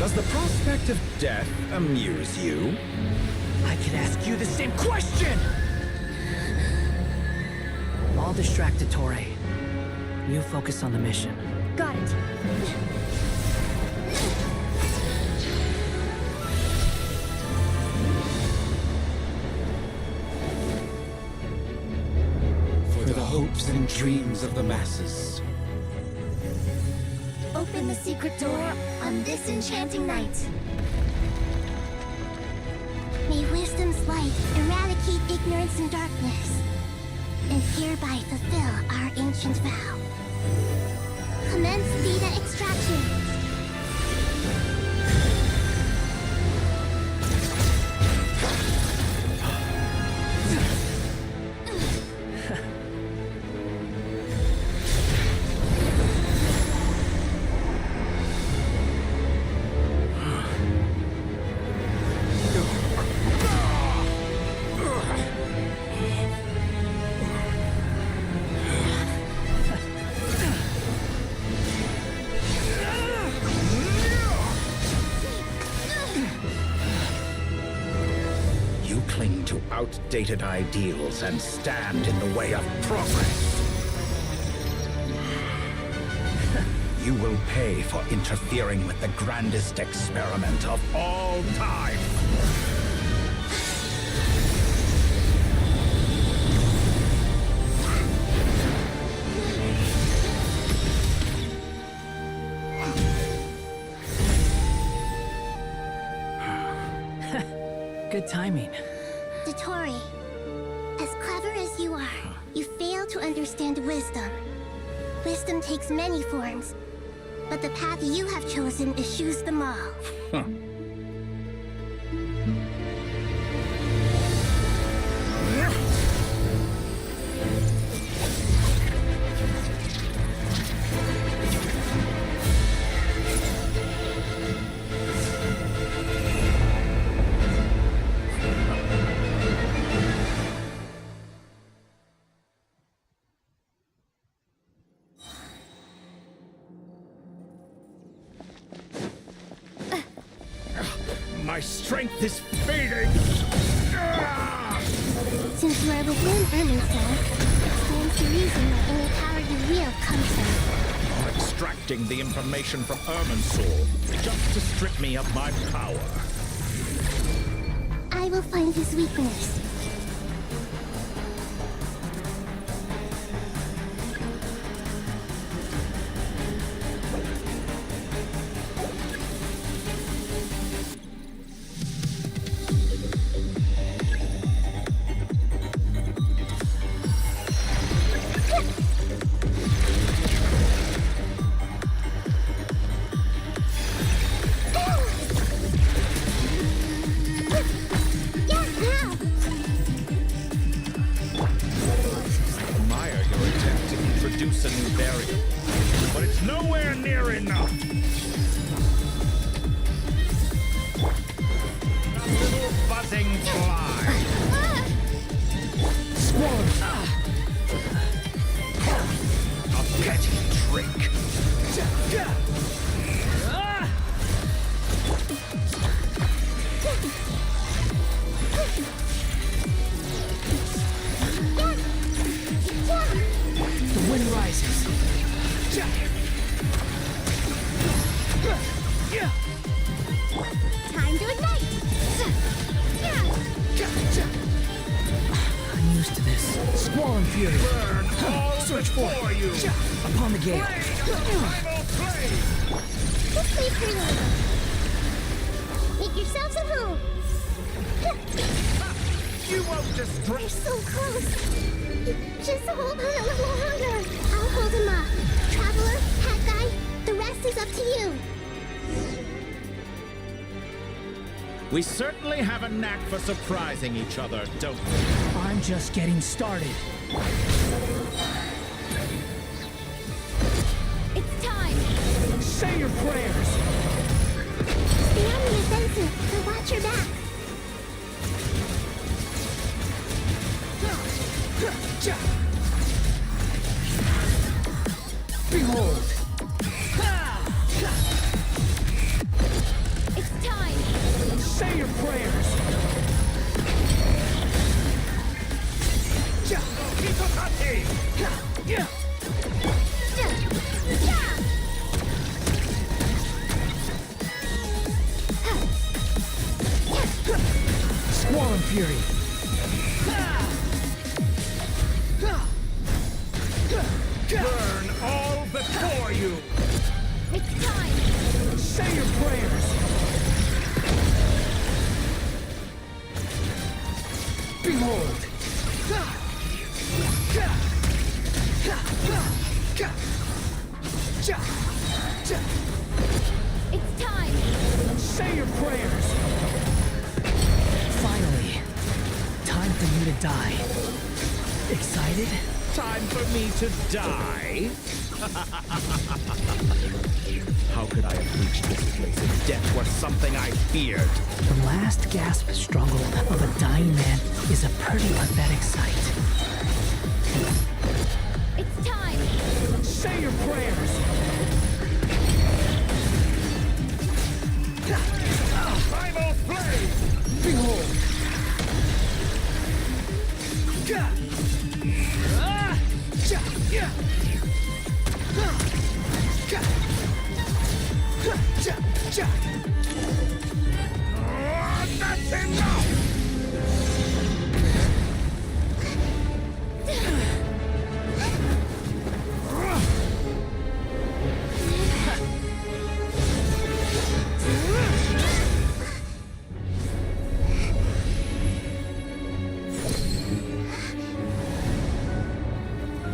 Speaker 11: Does the prospect of death amuse you?
Speaker 16: I could ask you the same question! I'll distract Ettore. You focus on the mission.
Speaker 21: Got it.
Speaker 11: For the hopes and dreams of the masses.
Speaker 2: Open the secret door on this enchanting night. May wisdom's light eradicate ignorance and darkness, and hereby fulfill our ancient vow. Commence data extraction.
Speaker 11: Outdated ideals and stand in the way of progress. You will pay for interfering with the grandest experiment of all time.
Speaker 16: Good timing.
Speaker 2: Ettore, as clever as you are, you fail to understand wisdom. Wisdom takes many forms, but the path you have chosen eschews them all.
Speaker 11: My strength is fading!
Speaker 2: Since you are within Irminsul, stands to reason that any power you wield comes from.
Speaker 11: You're extracting the information from Irminsul just to strip me of my power.
Speaker 2: I will find his weakness.
Speaker 16: Squall and Fury. Search for
Speaker 5: you.
Speaker 16: upon the gale.
Speaker 2: Just wait for you. Make yourselves at home.
Speaker 5: You won't destroy.
Speaker 2: They're so close. Just hold on a little longer. I'll hold him up. Traveler, Hat Guy, the rest is up to you.
Speaker 11: We certainly have a knack for surprising each other, don't we?
Speaker 16: I'm just getting started.
Speaker 21: It's time!
Speaker 16: Say your prayers!
Speaker 2: The enemy is defensive, so watch your back.
Speaker 16: Behold!
Speaker 21: It's time!
Speaker 16: Say your prayers! Squall and Fury!
Speaker 5: Burn all before you!
Speaker 21: It's time!
Speaker 16: Say your prayers! Behold!
Speaker 21: It's time!
Speaker 16: Say your prayers! Finally, time for you to die. Excited?
Speaker 11: Time for me to die? How could I have reached this place if death were something I feared?
Speaker 16: The last gasp struggle of a dying man is a pretty pathetic sight.
Speaker 21: It's time!
Speaker 16: Say your prayers!
Speaker 5: Primal flame!
Speaker 16: Behold!
Speaker 5: That's enough!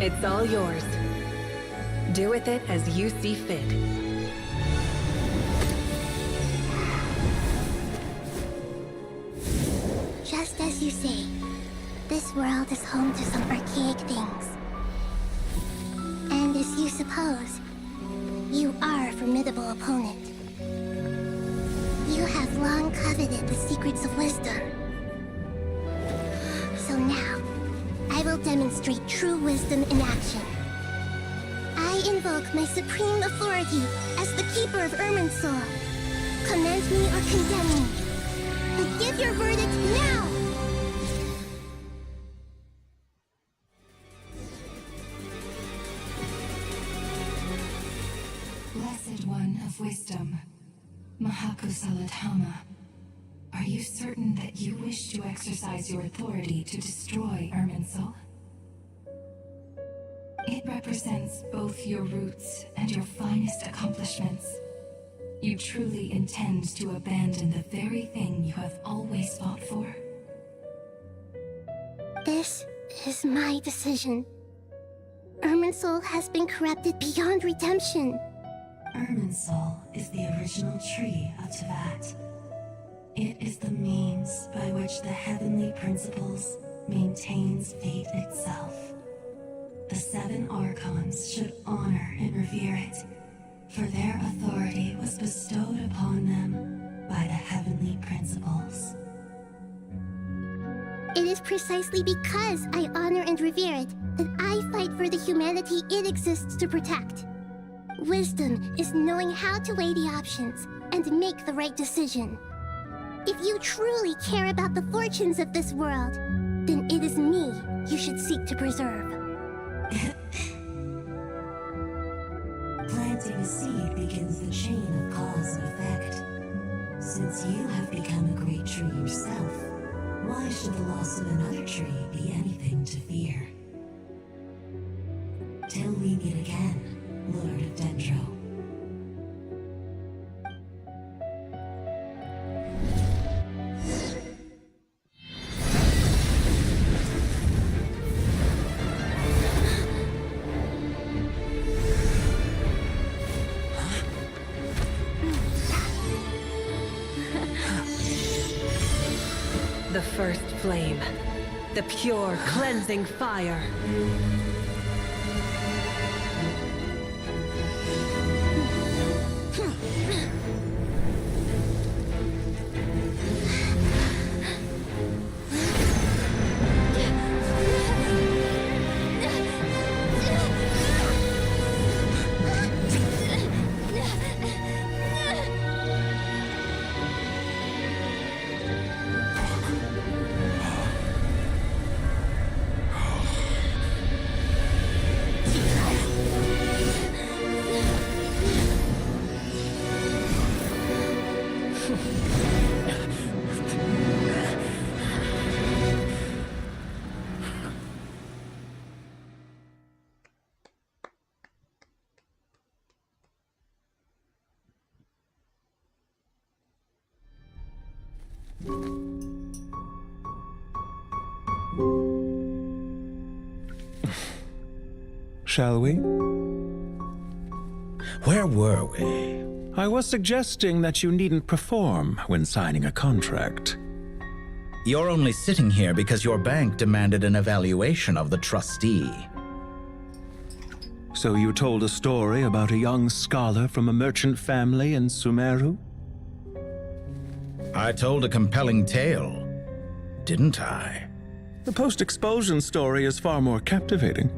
Speaker 13: It's all yours. Do with it as you see fit.
Speaker 2: Just as you say, this world is home to some archaic things. And as you suppose, you are a formidable opponent. You have long coveted the secrets of wisdom. So now, I will demonstrate true wisdom in action. I invoke my supreme authority as the keeper of Irminsul. Commend me or condemn me. And give your verdict now!
Speaker 1: Blessed One of Wisdom, Mahakusalatama, are you certain that you wish to exercise your authority to destroy Irminsul? It represents both your roots and your finest accomplishments. You truly intend to abandon the very thing you have always fought for?
Speaker 2: This is my decision. Irminsul has been corrupted beyond redemption.
Speaker 1: Irminsul is the original tree of Tevat. It is the means by which the heavenly principles maintains fate itself. The 7 Archons should honor and revere it, for their authority was bestowed upon them by the heavenly principles.
Speaker 2: It is precisely because I honor and revere it that I fight for the humanity it exists to protect. Wisdom is knowing how to weigh the options and make the right decision. If you truly care about the fortunes of this world, then it is me you should seek to preserve.
Speaker 1: Planting a seed begins the chain of cause and effect. Since you have become a great tree yourself, why should the loss of another tree be anything to fear?
Speaker 7: doing it again, Lord of Dendro.
Speaker 13: The first flame. The pure, cleansing fire.
Speaker 3: Shall we?
Speaker 11: Where were we?
Speaker 3: I was suggesting that you needn't perform when signing a contract.
Speaker 11: You're only sitting here because your bank demanded an evaluation of the trustee.
Speaker 3: So you told a story about a young scholar from a merchant family in Sumeru?
Speaker 11: I told a compelling tale, didn't I?
Speaker 3: The post-expulsion story is far more captivating.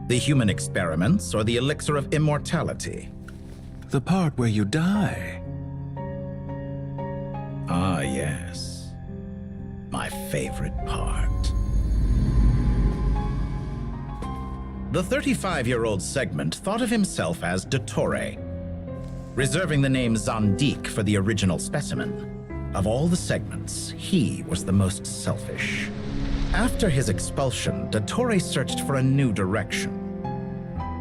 Speaker 11: The human experiments or the elixir of immortality?
Speaker 3: The part where you die.
Speaker 11: Ah, yes. My favorite part. The 35-year-old Segment thought of himself as Dottore, reserving the name Zandik for the original specimen. Of all the Segments, he was the most selfish. After his expulsion, Dottore searched for a new direction.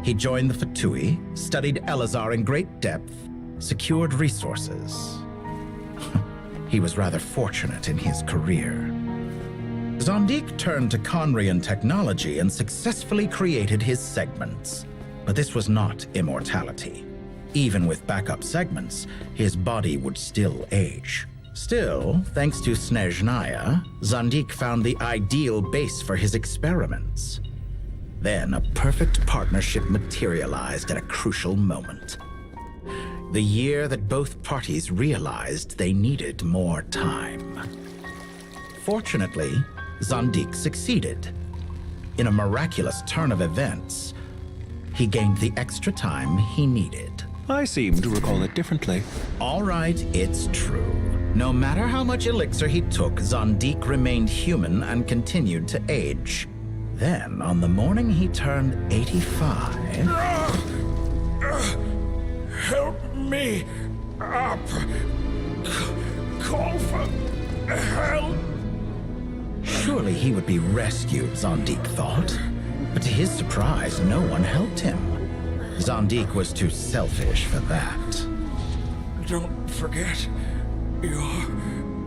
Speaker 11: He joined the Fatui, studied Elazar in great depth, secured resources. He was rather fortunate in his career. Zandik turned to Conrian technology and successfully created his segments. But this was not immortality. Even with backup segments, his body would still age. Still, thanks to Snezhnaya, Zandik found the ideal base for his experiments. Then a perfect partnership materialized at a crucial moment. The year that both parties realized they needed more time. Fortunately, Zandik succeeded. In a miraculous turn of events, he gained the extra time he needed.
Speaker 3: I seem to recall it differently.
Speaker 11: All right, it's true. No matter how much elixir he took, Zandik remained human and continued to age. Then, on the morning he turned 85...
Speaker 18: Help me up. Call for help.
Speaker 11: Surely he would be rescued, Zandik thought. But to his surprise, no one helped him. Zandik was too selfish for that.
Speaker 18: Don't forget, you're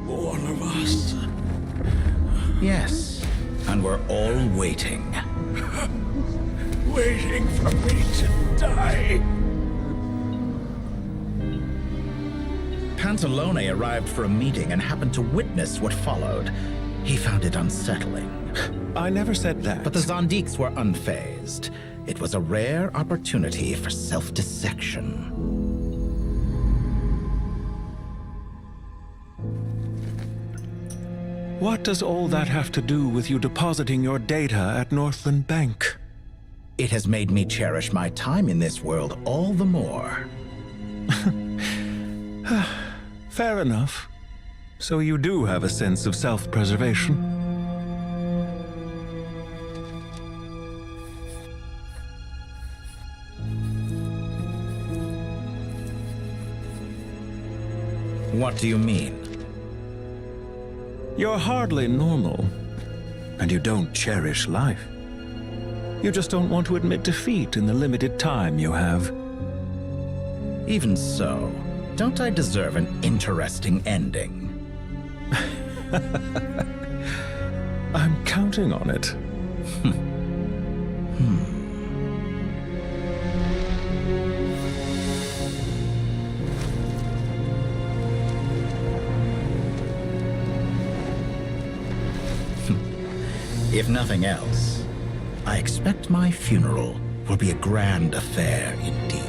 Speaker 18: one of us.
Speaker 11: Yes, and we're all waiting.
Speaker 18: Waiting for me to die.
Speaker 11: Pantalone arrived for a meeting and happened to witness what followed. He found it unsettling.
Speaker 3: I never said that.
Speaker 11: But the Zandiks were unfazed. It was a rare opportunity for self-dissection.
Speaker 3: What does all that have to do with you depositing your data at Northland Bank?
Speaker 11: It has made me cherish my time in this world all the more.
Speaker 3: Fair enough. So you do have a sense of self-preservation.
Speaker 11: What do you mean?
Speaker 3: You're hardly normal, and you don't cherish life. You just don't want to admit defeat in the limited time you have.
Speaker 11: Even so, don't I deserve an interesting ending?
Speaker 3: I'm counting on it.
Speaker 11: If nothing else, I expect my funeral will be a grand affair indeed.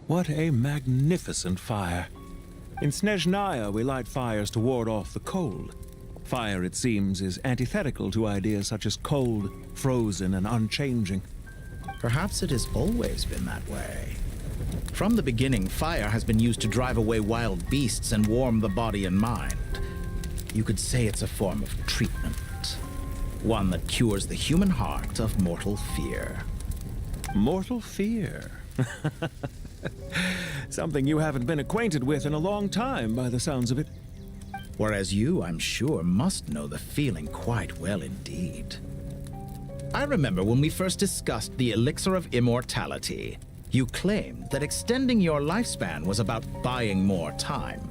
Speaker 3: What a magnificent fire. In Snezhnaya, we light fires to ward off the cold. Fire, it seems, is antithetical to ideas such as cold, frozen, and unchanging.
Speaker 11: Perhaps it has always been that way. From the beginning, fire has been used to drive away wild beasts and warm the body and mind. You could say it's a form of treatment. One that cures the human heart of mortal fear.
Speaker 3: Mortal fear? Something you haven't been acquainted with in a long time, by the sounds of it.
Speaker 11: Whereas you, I'm sure, must know the feeling quite well indeed. I remember when we first discussed the elixir of immortality, you claimed that extending your lifespan was about buying more time.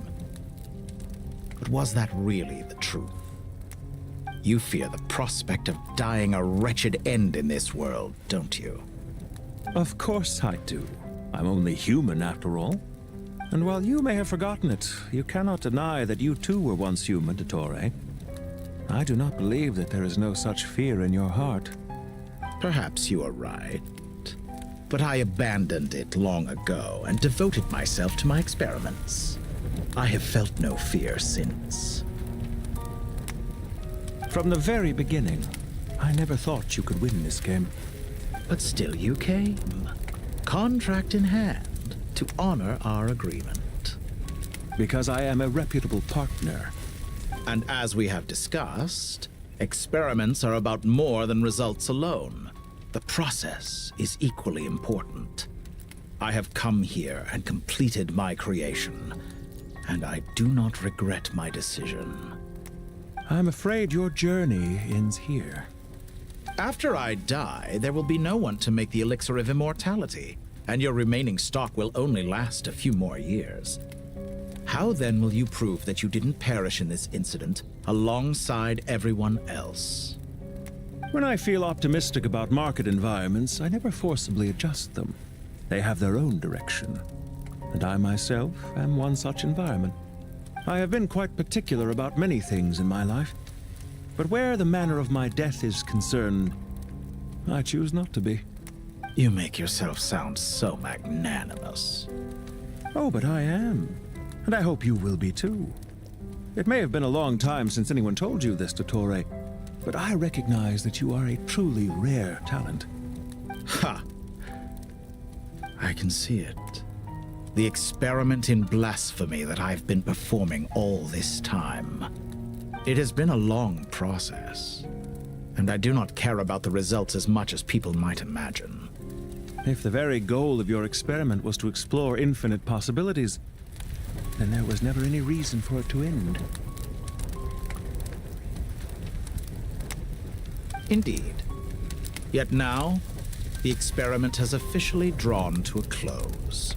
Speaker 11: But was that really the truth? You fear the prospect of dying a wretched end in this world, don't you?
Speaker 3: Of course I do. I'm only human, after all. And while you may have forgotten it, you cannot deny that you too were once human, Dottore. I do not believe that there is no such fear in your heart.
Speaker 11: Perhaps you are right. But I abandoned it long ago and devoted myself to my experiments. I have felt no fear since.
Speaker 3: From the very beginning, I never thought you could win this game.
Speaker 11: But still you came. Contract in hand, to honor our agreement.
Speaker 3: Because I am a reputable partner.
Speaker 11: And as we have discussed, experiments are about more than results alone. The process is equally important. I have come here and completed my creation, and I do not regret my decision.
Speaker 3: I'm afraid your journey ends here.
Speaker 11: After I die, there will be no one to make the elixir of immortality, and your remaining stock will only last a few more years. How then will you prove that you didn't perish in this incident alongside everyone else?
Speaker 3: When I feel optimistic about market environments, I never forcibly adjust them. They have their own direction. And I myself am one such environment. I have been quite particular about many things in my life. But where the manner of my death is concerned, I choose not to be.
Speaker 11: You make yourself sound so magnanimous.
Speaker 3: Oh, but I am. And I hope you will be too. It may have been a long time since anyone told you this, Dottore, but I recognize that you are a truly rare talent.
Speaker 11: Ha! I can see it. The experiment in blasphemy that I've been performing all this time. It has been a long process, and I do not care about the results as much as people might imagine.
Speaker 3: If the very goal of your experiment was to explore infinite possibilities, then there was never any reason for it to end.
Speaker 11: Indeed. Yet now, the experiment has officially drawn to a close.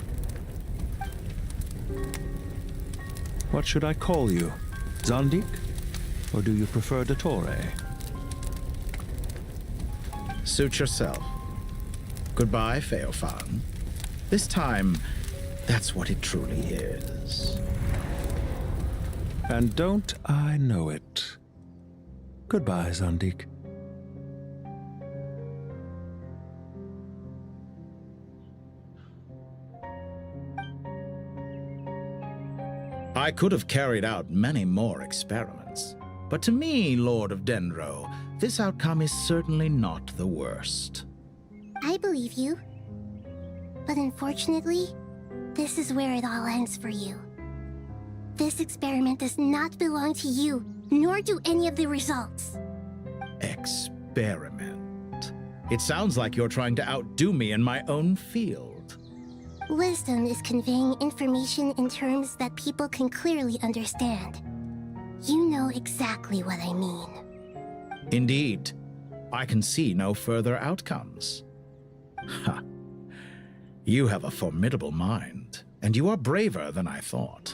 Speaker 3: What should I call you? Zandik? Or do you prefer Dottore?
Speaker 11: Suit yourself. Goodbye, Feofan. This time, that's what it truly is.
Speaker 3: And don't I know it? Goodbye, Zandik.
Speaker 11: I could have carried out many more experiments, but to me, Lord of Dendro, this outcome is certainly not the worst.
Speaker 2: I believe you. But unfortunately, this is where it all ends for you. This experiment does not belong to you, nor do any of the results.
Speaker 11: Experiment? Experiment. It sounds like you're trying to outdo me in my own field.
Speaker 2: Wisdom is conveying information in terms that people can clearly understand. You know exactly what I mean.
Speaker 11: Indeed. I can see no further outcomes. Ha. You have a formidable mind, and you are braver than I thought.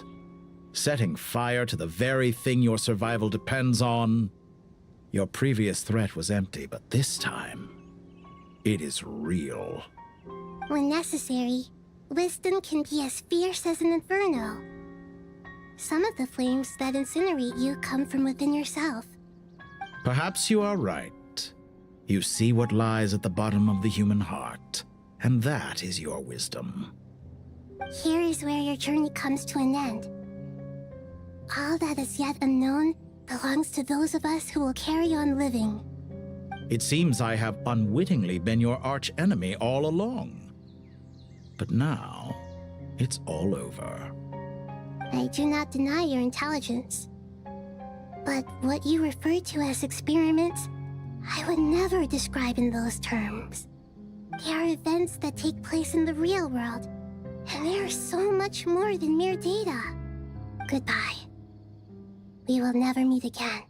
Speaker 11: Setting fire to the very thing your survival depends on. Your previous threat was empty, but this time, it is real.
Speaker 2: When necessary, wisdom can be as fierce as an inferno. Some of the flames that incinerate you come from within yourself.
Speaker 11: Perhaps you are right. You see what lies at the bottom of the human heart, and that is your wisdom.
Speaker 2: Here is where your journey comes to an end. All that is yet unknown belongs to those of us who will carry on living.
Speaker 11: It seems I have unwittingly been your arch-enemy all along. But now, it's all over.
Speaker 2: I do not deny your intelligence. But what you refer to as experiments, I would never describe in those terms. They are events that take place in the real world, and they are so much more than mere data. Goodbye. We will never meet again.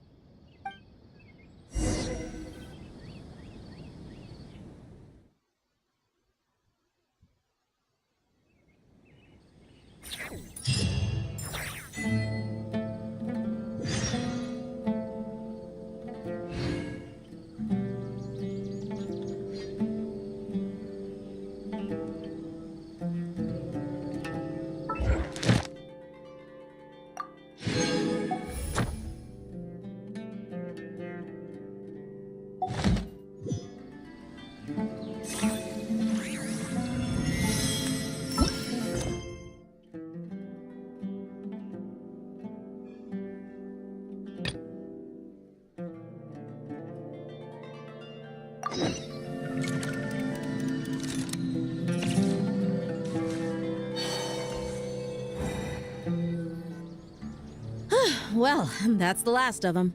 Speaker 10: Well, that's the last of them.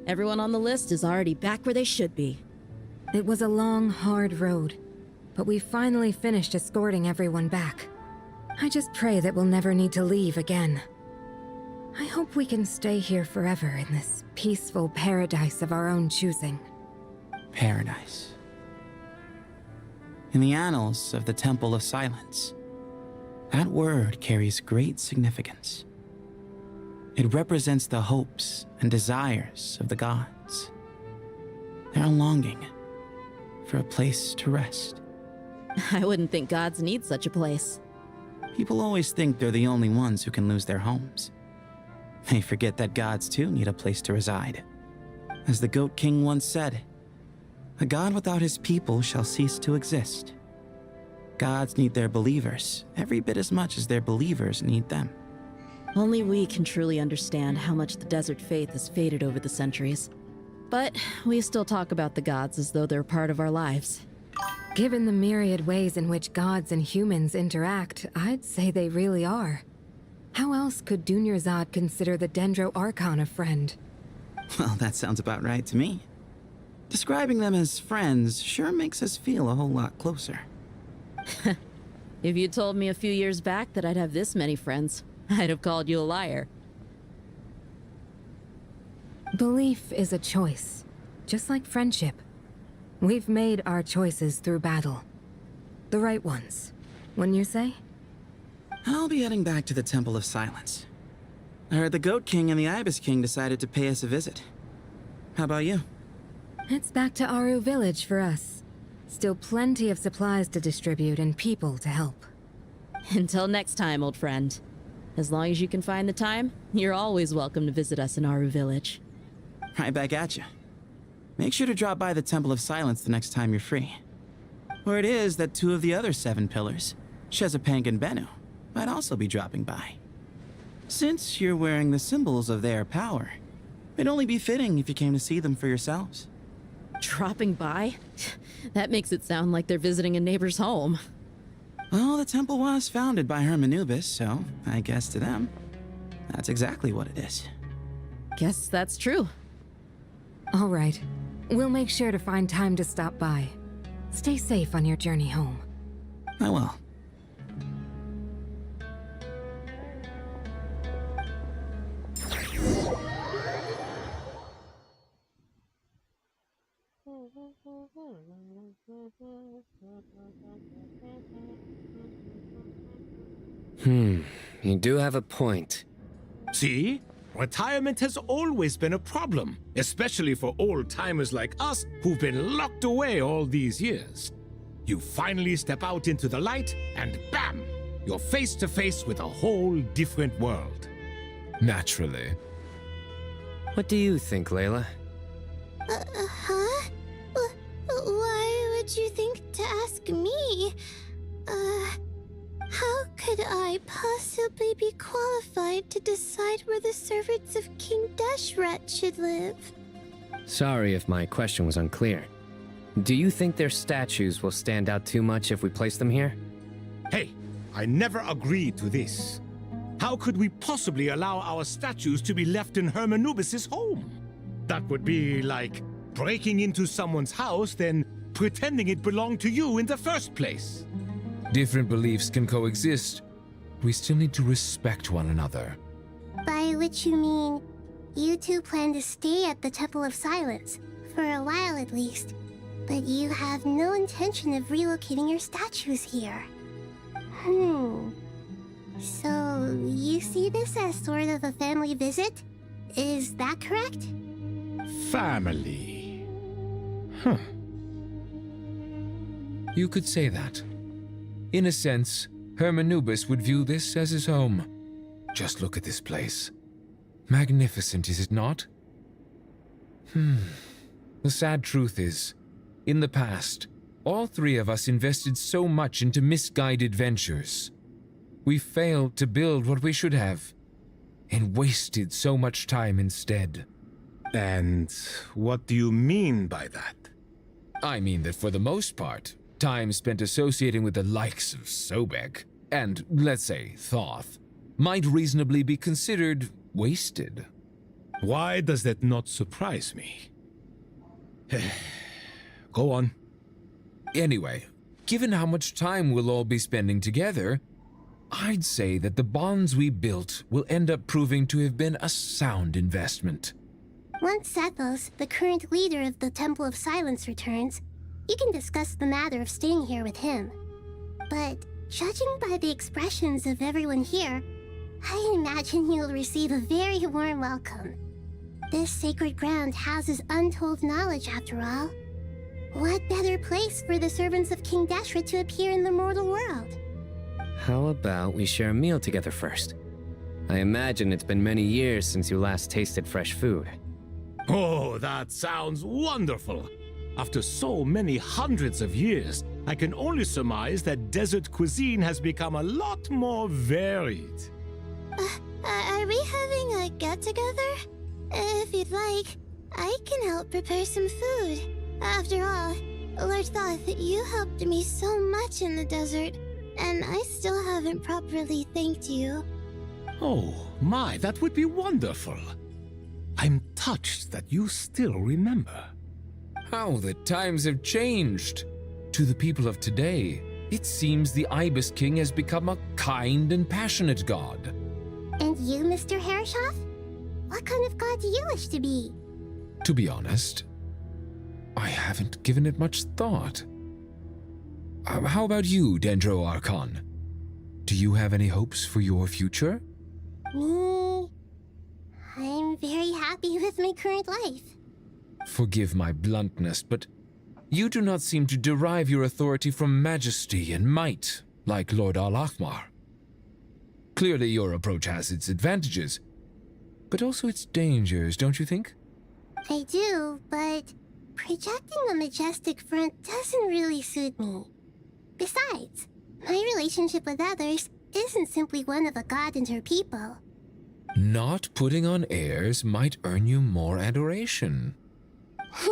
Speaker 10: Everyone on the list is already back where they should be.
Speaker 13: It was a long, hard road, but we finally finished escorting everyone back. I just pray that we'll never need to leave again. I hope we can stay here forever in this peaceful paradise of our own choosing.
Speaker 9: Paradise. In the annals of the Temple of Silence, that word carries great significance. It represents the hopes and desires of the gods. Their longing for a place to rest.
Speaker 10: I wouldn't think gods need such a place.
Speaker 9: People always think they're the only ones who can lose their homes. They forget that gods too need a place to reside. As the Goat King once said, "A god without his people shall cease to exist." Gods need their believers every bit as much as their believers need them.
Speaker 10: Only we can truly understand how much the desert faith has faded over the centuries. But we still talk about the gods as though they're part of our lives.
Speaker 13: Given the myriad ways in which gods and humans interact, I'd say they really are. How else could Dunyarzad consider the Dendro Archon a friend?
Speaker 9: Well, that sounds about right to me. Describing them as friends sure makes us feel a whole lot closer.
Speaker 10: If you told me a few years back that I'd have this many friends, I'd have called you a liar.
Speaker 13: Belief is a choice, just like friendship. We've made our choices through battle. The right ones, wouldn't you say?
Speaker 9: I'll be heading back to the Temple of Silence. I heard the Goat King and the Ibis King decided to pay us a visit. How about you?
Speaker 13: It's back to Aru Village for us. Still plenty of supplies to distribute and people to help.
Speaker 10: Until next time, old friend. As long as you can find the time, you're always welcome to visit us in Aru Village.
Speaker 9: Right back at you. Make sure to drop by the Temple of Silence the next time you're free. Or it is that two of the other 7 pillars, Shezapang and Bennu, might also be dropping by. Since you're wearing the symbols of their power, it'd only be fitting if you came to see them for yourselves.
Speaker 10: Dropping by? That makes it sound like they're visiting a neighbor's home.
Speaker 9: Well, the temple was founded by Hermanubis, so I guess to them, that's exactly what it is.
Speaker 10: Guess that's true.
Speaker 13: All right. We'll make sure to find time to stop by. Stay safe on your journey home.
Speaker 12: I will.
Speaker 19: You do have a point.
Speaker 5: See? Retirement has always been a problem, especially for old-timers like us who've been locked away all these years. You finally step out into the light, and bam! You're face to face with a whole different world.
Speaker 4: Naturally.
Speaker 19: What do you think, Layla?
Speaker 2: Huh? Why would you think to ask me? How could I possibly be qualified to decide where the servants of King Deshret should live?
Speaker 19: Sorry if my question was unclear. Do you think their statues will stand out too much if we place them here?
Speaker 5: Hey, I never agreed to this. How could we possibly allow our statues to be left in Hermanubis' home? That would be like breaking into someone's house, then pretending it belonged to you in the first place.
Speaker 4: Different beliefs can coexist. We still need to respect one another.
Speaker 2: By which you mean, you two plan to stay at the Temple of Silence, for a while at least, but you have no intention of relocating your statues here. So, you see this as sort of a family visit? Is that correct?
Speaker 5: Family.
Speaker 4: You could say that. In a sense, Hermanubis would view this as his home. Just look at this place. Magnificent, is it not? The sad truth is, in the past, all three of us invested so much into misguided ventures. We failed to build what we should have, and wasted so much time instead.
Speaker 5: And what do you mean by that?
Speaker 4: I mean that for the most part, time spent associating with the likes of Sobek, and, let's say, Thoth, might reasonably be considered wasted.
Speaker 5: Why does that not surprise me? Go on.
Speaker 4: Anyway, given how much time we'll all be spending together, I'd say that the bonds we built will end up proving to have been a sound investment.
Speaker 2: Once Sethos, the current leader of the Temple of Silence, returns, you can discuss the matter of staying here with him. But judging by the expressions of everyone here, I imagine you'll receive a very warm welcome. This sacred ground houses untold knowledge, after all. What better place for the servants of King Deshret to appear in the mortal world?
Speaker 19: How about we share a meal together first? I imagine it's been many years since you last tasted fresh food.
Speaker 5: Oh, that sounds wonderful! After so many hundreds of years, I can only surmise that desert cuisine has become a lot more varied.
Speaker 2: Are we having a get-together? If you'd like, I can help prepare some food. After all, Lord Thoth, you helped me so much in the desert, and I still haven't properly thanked you.
Speaker 5: Oh, my, that would be wonderful. I'm touched that you still remember.
Speaker 4: How the times have changed. To the people of today, it seems the Ibis King has become a kind and passionate god.
Speaker 2: And you, Mr. Herreshoff? What kind of god do you wish to be?
Speaker 4: To be honest, I haven't given it much thought. How about you, Dendro Archon? Do you have any hopes for your future?
Speaker 2: Me? I'm very happy with my current life.
Speaker 4: Forgive my bluntness, but you do not seem to derive your authority from majesty and might, like Lord Al-Ahmar. Clearly your approach has its advantages, but also its dangers, don't you think?
Speaker 2: I do, but projecting a majestic front doesn't really suit me. Besides, my relationship with others isn't simply one of a god and her people.
Speaker 4: Not putting on airs might earn you more adoration.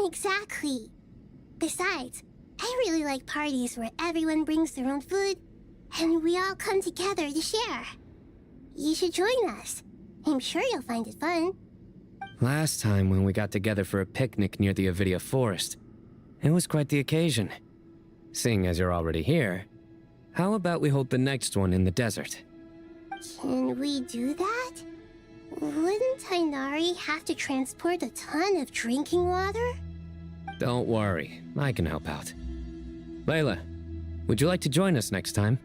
Speaker 2: Exactly. Besides, I really like parties where everyone brings their own food, and we all come together to share. You should join us. I'm sure you'll find it fun.
Speaker 19: Last time when we got together for a picnic near the Avidia Forest, it was quite the occasion. Seeing as you're already here, how about we hold the next one in the desert?
Speaker 2: Can we do that? Wouldn't Tainari have to transport a ton of drinking water?
Speaker 19: Don't worry, I can help out. Layla, would you like to join us next time?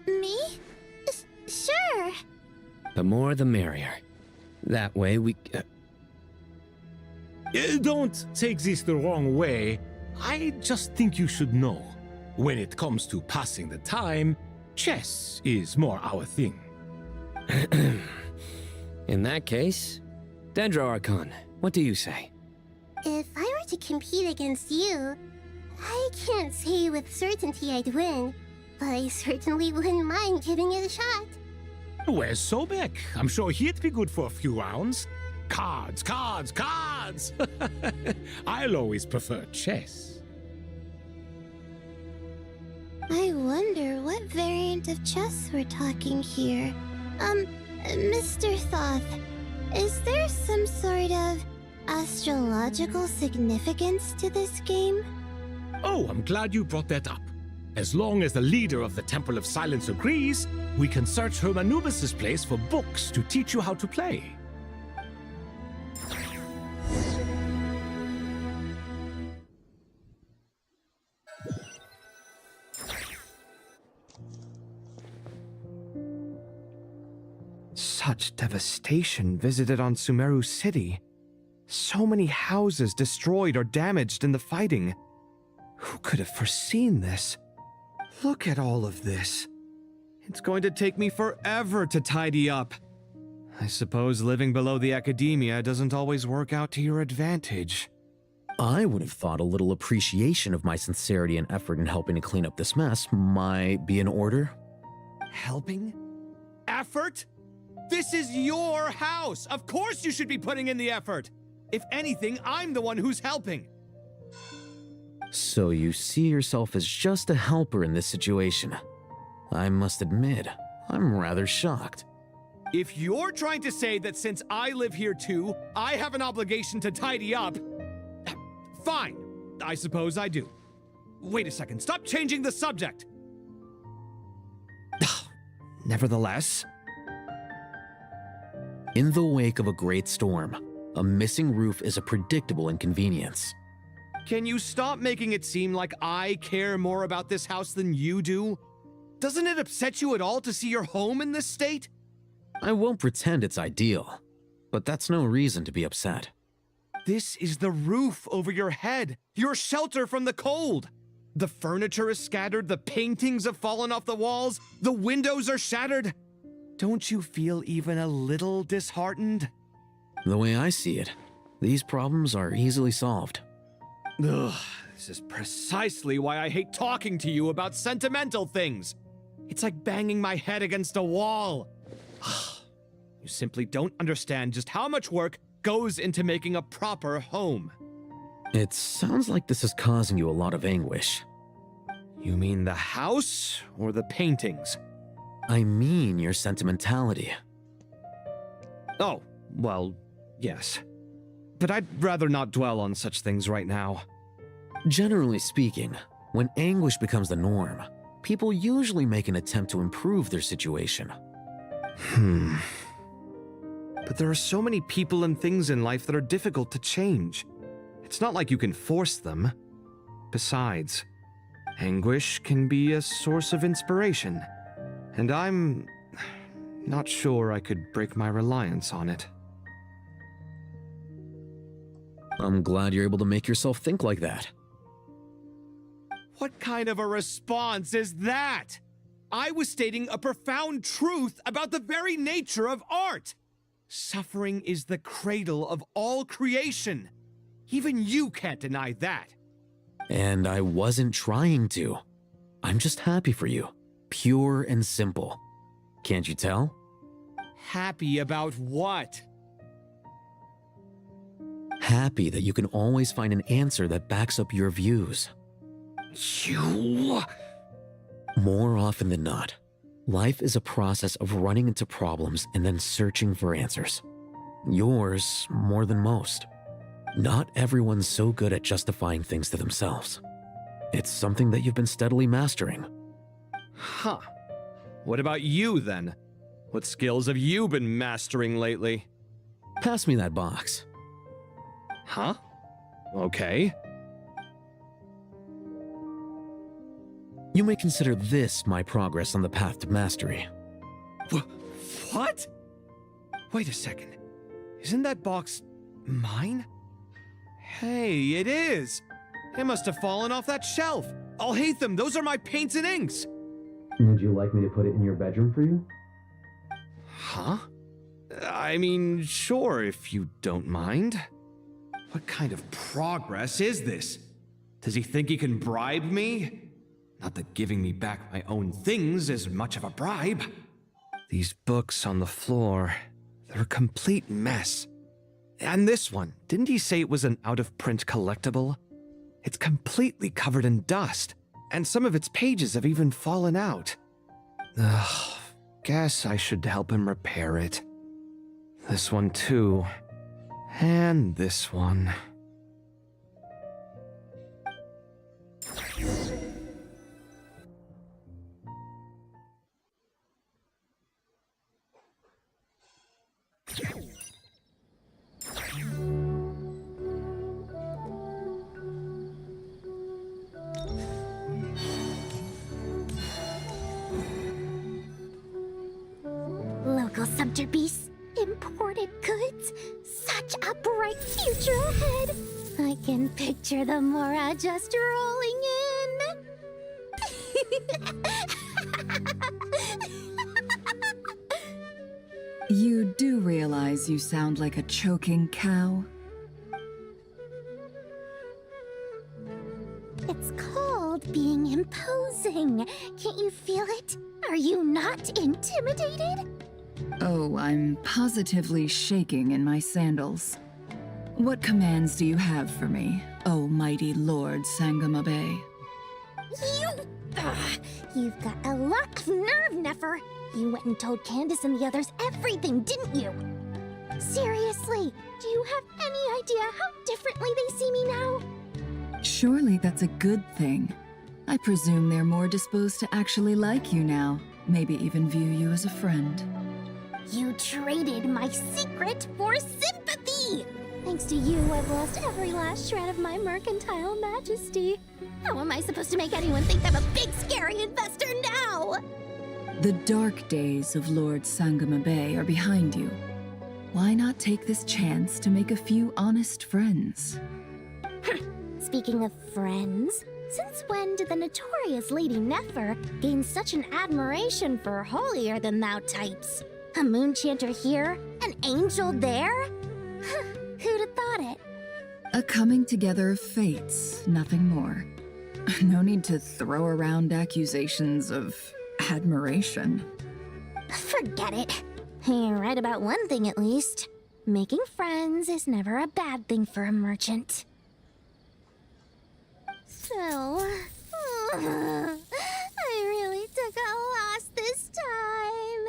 Speaker 2: Me? Sure.
Speaker 19: The more the merrier. That way we...
Speaker 5: Don't take this the wrong way. I just think you should know. When it comes to passing the time, chess is more our thing.
Speaker 19: In that case, Dendro Archon, what do you say?
Speaker 2: If I were to compete against you, I can't say with certainty I'd win, but I certainly wouldn't mind giving it a shot.
Speaker 5: Where's Sobek? I'm sure he'd be good for a few rounds. Cards, cards, cards! I'll always prefer chess.
Speaker 2: I wonder what variant of chess we're talking here. Mr. Thoth, is there some sort of astrological significance to this game?
Speaker 5: Oh, I'm glad you brought that up. As long as the leader of the Temple of Silence agrees, we can search Hermanubis' place for books to teach you how to play.
Speaker 8: Such devastation visited on Sumeru City. So many houses destroyed or damaged in the fighting. Who could have foreseen this? Look at all of this. It's going to take me forever to tidy up. I suppose living below the academia doesn't always work out to your advantage.
Speaker 22: I would have thought a little appreciation of my sincerity and effort in helping to clean up this mess might be in order.
Speaker 8: Helping? Effort? This is your house! Of course you should be putting in the effort! If anything, I'm the one who's helping.
Speaker 22: So you see yourself as just a helper in this situation. I must admit, I'm rather shocked.
Speaker 8: If you're trying to say that since I live here too, I have an obligation to tidy up, fine. I suppose I do. Wait a second, stop changing the subject! Nevertheless...
Speaker 22: In the wake of a great storm, a missing roof is a predictable inconvenience.
Speaker 8: Can you stop making it seem like I care more about this house than you do? Doesn't it upset you at all to see your home in this state?
Speaker 22: I won't pretend it's ideal, but that's no reason to be upset.
Speaker 8: This is the roof over your head, your shelter from the cold. The furniture is scattered, the paintings have fallen off the walls, the windows are shattered. Don't you feel even a little disheartened?
Speaker 22: The way I see it, these problems are easily solved.
Speaker 8: Ugh, this is precisely why I hate talking to you about sentimental things. It's like banging my head against a wall. You simply don't understand just how much work goes into making a proper home.
Speaker 22: It sounds like this is causing you a lot of anguish.
Speaker 8: You mean the house or the paintings?
Speaker 22: I mean your sentimentality.
Speaker 8: Oh, well, yes. But I'd rather not dwell on such things right now.
Speaker 22: Generally speaking, when anguish becomes the norm, people usually make an attempt to improve their situation.
Speaker 8: But there are so many people and things in life that are difficult to change. It's not like you can force them. Besides, anguish can be a source of inspiration. And I'm not sure I could break my reliance on it.
Speaker 22: I'm glad you're able to make yourself think like that.
Speaker 8: What kind of a response is that? I was stating a profound truth about the very nature of art. Suffering is the cradle of all creation. Even you can't deny that.
Speaker 22: And I wasn't trying to. I'm just happy for you. Pure and simple. Can't you tell?
Speaker 8: Happy about what?
Speaker 22: Happy that you can always find an answer that backs up your views.
Speaker 8: You...
Speaker 22: More often than not, life is a process of running into problems and then searching for answers. Yours more than most. Not everyone's so good at justifying things to themselves. It's something that you've been steadily mastering.
Speaker 8: Huh. What about you, then? What skills have you been mastering lately?
Speaker 22: Pass me that box.
Speaker 8: Huh? Okay.
Speaker 22: You may consider this my progress on the path to mastery.
Speaker 8: What? Wait a second. Isn't that box mine? Hey, it is! It must have fallen off that shelf! I'll hate them! Those are my paints and inks!
Speaker 22: Would you like me to put it in your bedroom for you?
Speaker 8: Huh? I mean, sure, if you don't mind. What kind of progress is this? Does he think he can bribe me? Not that giving me back my own things is much of a bribe. These books on the floor, they're a complete mess. And this one, didn't he say it was an out-of-print collectible? It's completely covered in dust, and some of its pages have even fallen out. Ugh, guess I should help him repair it. This one too. And this one.
Speaker 2: Local subter beasts, imported goods, such a bright future ahead. I can picture the Mora just rolling in.
Speaker 1: You do realize you sound like a choking cow?
Speaker 2: It's called being imposing. Can't you feel it? Are you not intimidated?
Speaker 1: Oh, I'm positively shaking in my sandals. What commands do you have for me, oh mighty Lord Sangama Bay?
Speaker 2: You've got a lot of nerve, Nefer. You went and told Candace and the others everything, didn't you? Seriously, do you have any idea how differently they see me now?
Speaker 1: Surely that's a good thing. I presume they're more disposed to actually like you now, maybe even view you as a friend.
Speaker 2: You traded my secret for sympathy! Thanks to you, I've lost every last shred of my mercantile majesty. How am I supposed to make anyone think I'm a big, scary investor now?
Speaker 1: The dark days of Lord Sangama Bay are behind you. Why not take this chance to make a few honest friends?
Speaker 2: Speaking of friends, since when did the notorious Lady Nefer gain such an admiration for holier-than-thou types? A moon chanter here, an angel there? Who'd have thought it?
Speaker 1: A coming together of fates, nothing more. No need to throw around accusations of admiration.
Speaker 2: Forget it. You're right about one thing at least. Making friends is never a bad thing for a merchant. So, I really took a loss this time.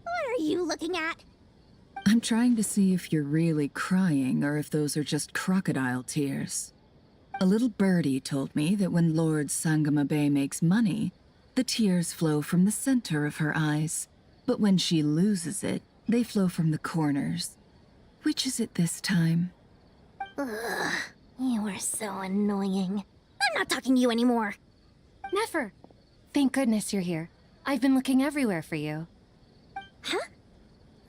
Speaker 2: What are you looking at?
Speaker 1: I'm trying to see if you're really crying or if those are just crocodile tears. A little birdie told me that when Lord Sangama Bay makes money, the tears flow from the center of her eyes. But when she loses it, they flow from the corners. Which is it this time?
Speaker 2: Ugh, you are so annoying. I'm not talking to you anymore.
Speaker 14: Nefer, thank goodness you're here. I've been looking everywhere for you.
Speaker 2: Huh?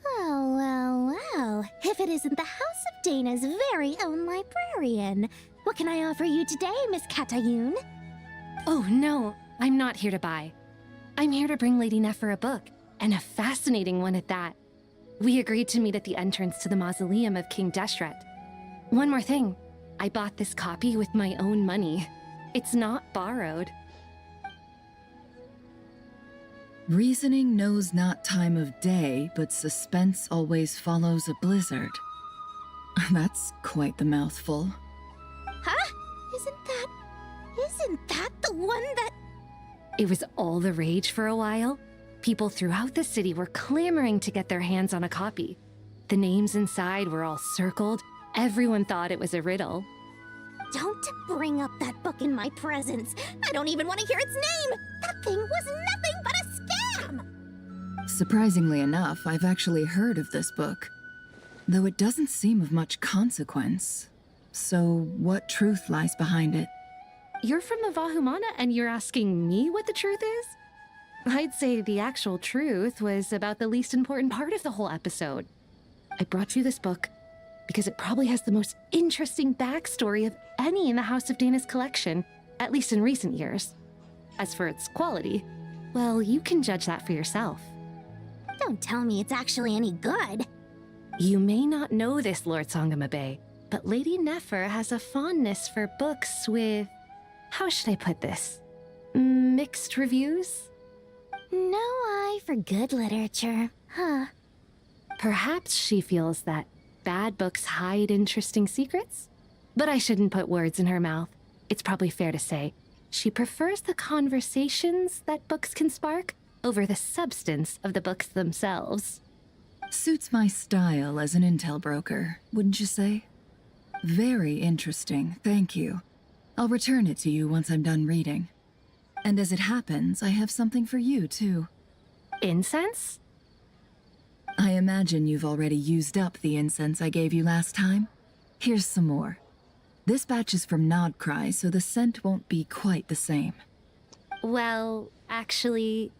Speaker 2: Oh, well. If it isn't the House of Dana's very own librarian. What can I offer you today, Miss Katayun?
Speaker 14: Oh, no. I'm not here to buy. I'm here to bring Lady Nefer a book, and a fascinating one at that. We agreed to meet at the entrance to the mausoleum of King Deshret. One more thing. I bought this copy with my own money. It's not borrowed.
Speaker 1: Reasoning knows not time of day, but suspense always follows a blizzard. That's quite the mouthful.
Speaker 2: Huh? Isn't that the one that...
Speaker 14: It was all the rage for a while. People throughout the city were clamoring to get their hands on a copy. The names inside were all circled. Everyone thought it was a riddle.
Speaker 2: Don't bring up that book in my presence. I don't even want to hear its name. That thing was nothing but a scam.
Speaker 1: Surprisingly enough, I've actually heard of this book, though it doesn't seem of much consequence. So, what truth lies behind it?
Speaker 14: You're from the Vahumana and you're asking me what the truth is? I'd say the actual truth was about the least important part of the whole episode. I brought you this book because it probably has the most interesting backstory of any in the House of Dana's collection, at least in recent years. As for its quality, well, you can judge that for yourself.
Speaker 2: Don't tell me it's actually any good.
Speaker 14: You may not know this, Lord Sangamabe, but Lady Nefer has a fondness for books with... how should I put this? Mixed reviews?
Speaker 2: No eye for good literature, huh?
Speaker 14: Perhaps she feels that bad books hide interesting secrets? But I shouldn't put words in her mouth. It's probably fair to say she prefers the conversations that books can spark over the substance of the books themselves.
Speaker 1: Suits my style as an intel broker, wouldn't you say? Very interesting, thank you. I'll return it to you once I'm done reading. And as it happens, I have something for you, too.
Speaker 14: Incense?
Speaker 1: I imagine you've already used up the incense I gave you last time. Here's some more. This batch is from Nodcry, so the scent won't be quite the same.
Speaker 14: Well, actually,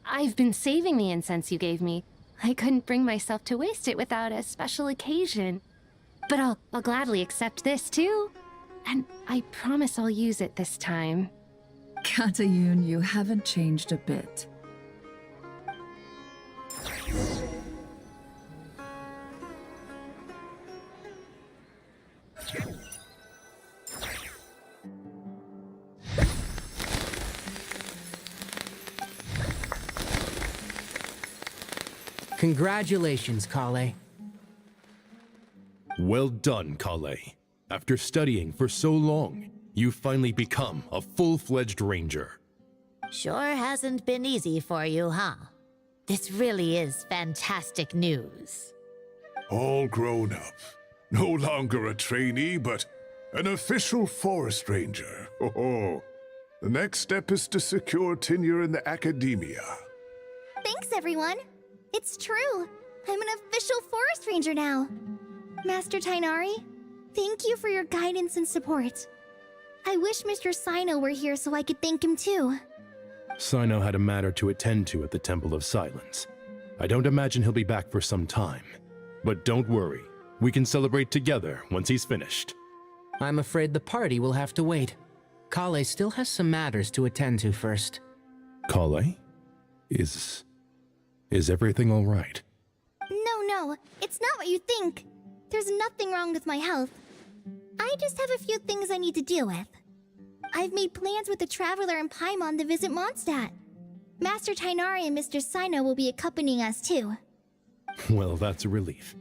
Speaker 14: I've been saving the incense you gave me. I couldn't bring myself to waste it without a special occasion. But I'll gladly accept this, too. And I promise I'll use it this time.
Speaker 1: Katayun, you haven't changed a bit.
Speaker 9: Congratulations, Kale.
Speaker 18: Well done, Kale. After studying for so long, you've finally become a full-fledged ranger.
Speaker 15: Sure hasn't been easy for you, huh? This really is fantastic news.
Speaker 17: All grown up. No longer a trainee, but an official forest ranger. Oh, the next step is to secure tenure in the academia.
Speaker 2: Thanks, everyone. It's true. I'm an official forest ranger now. Master Tainari, thank you for your guidance and support. I wish Mr. Sino were here so I could thank him too.
Speaker 18: Sino had a matter to attend to at the Temple of Silence. I don't imagine he'll be back for some time. But don't worry, we can celebrate together once he's finished.
Speaker 9: I'm afraid the party will have to wait. Kale still has some matters to attend to first.
Speaker 18: Kale? Is everything all right?
Speaker 2: No, it's not what you think. There's nothing wrong with my health. I just have a few things I need to deal with. I've made plans with the Traveler and Paimon to visit Mondstadt. Master Tainari and Mr. Sino will be accompanying us too.
Speaker 18: Well, that's a relief.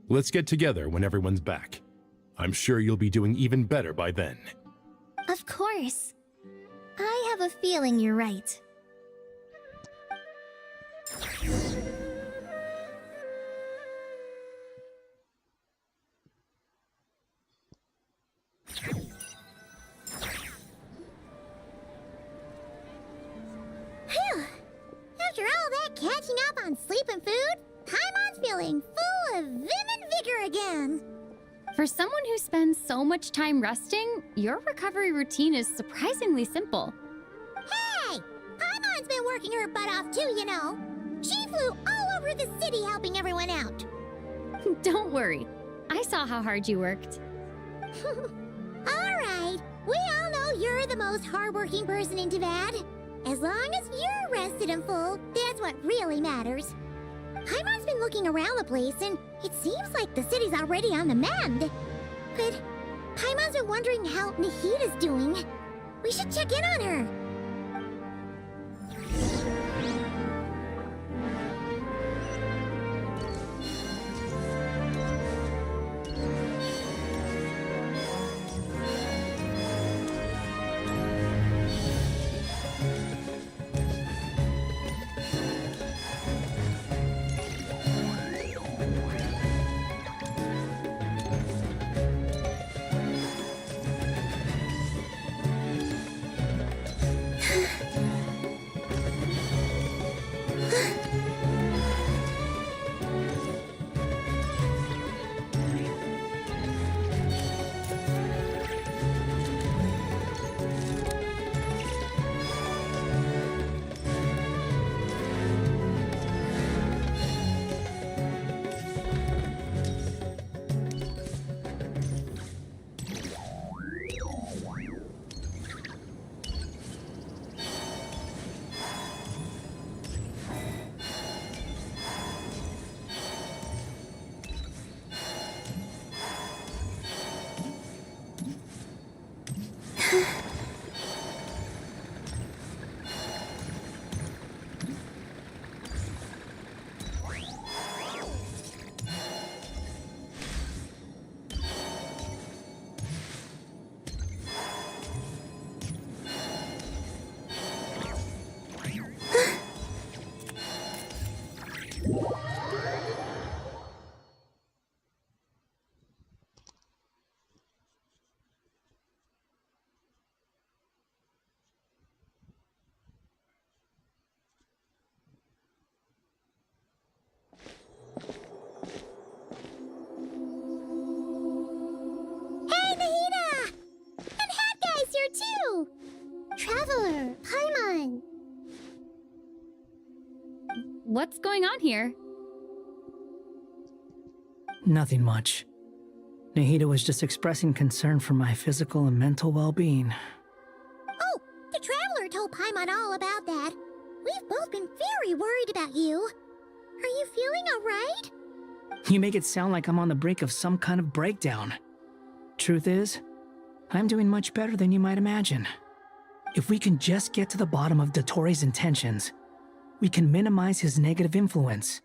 Speaker 18: Let's get together when everyone's back. I'm sure you'll be doing even better by then.
Speaker 2: Of course. I have a feeling you're right. Phew! After all that catching up on sleep and food, Paimon's feeling full of vim and vigor again.
Speaker 21: For someone who spends so much time resting, your recovery routine is surprisingly simple.
Speaker 2: Hey! Paimon's been working her butt off too, you know. She flew all over the city helping everyone out.
Speaker 21: Don't worry. I saw how hard you worked.
Speaker 2: Alright, we all know you're the most hardworking person in Tavad. As long as you're rested and full, that's what really matters. Paimon's been looking around the place, and it seems like the city's already on the mend. But Paimon's been wondering how Nahita's doing. We should check in on her.
Speaker 21: what's going on here?
Speaker 16: Nothing much. Nahida was just expressing concern for my physical and mental well-being.
Speaker 2: Oh, the Traveler told Paimon all about that. We've both been very worried about you. Are you feeling alright?
Speaker 16: You make it sound like I'm on the brink of some kind of breakdown. Truth is, I'm doing much better than you might imagine. If we can just get to the bottom of Dottoro's intentions, we can minimize his negative influence.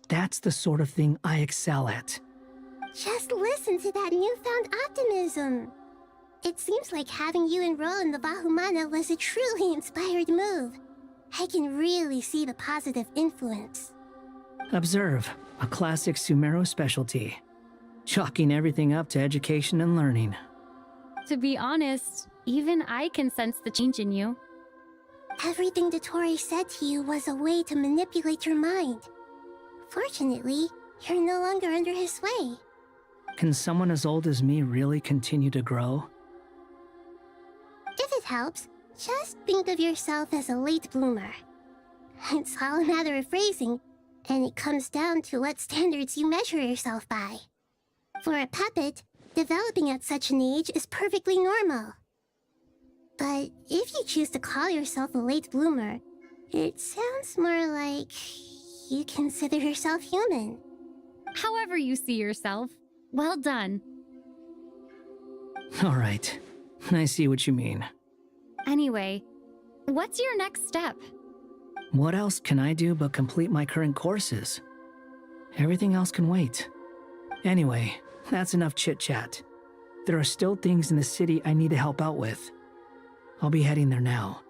Speaker 16: That's the sort of thing I excel at.
Speaker 2: Just listen to that newfound optimism. It seems like having you enroll in the Vahumana was a truly inspired move. I can really see the positive influence.
Speaker 16: Observe, a classic Sumeru specialty. Chalking everything up to education and learning.
Speaker 21: To be honest, even I can sense the change in you.
Speaker 2: Everything Dottore said to you was a way to manipulate your mind. Fortunately, you're no longer under his sway.
Speaker 16: Can someone as old as me really continue to grow?
Speaker 2: If it helps, just think of yourself as a late bloomer. It's all a matter of phrasing, and it comes down to what standards you measure yourself by. For a puppet, developing at such an age is perfectly normal. But if you choose to call yourself a late bloomer, it sounds more like you consider yourself human.
Speaker 21: However you see yourself, well done.
Speaker 16: All right, I see what you mean.
Speaker 21: Anyway, what's your next step?
Speaker 16: What else can I do but complete my current courses? Everything else can wait. Anyway, that's enough chit-chat. There are still things in the city I need to help out with. I'll be heading there now.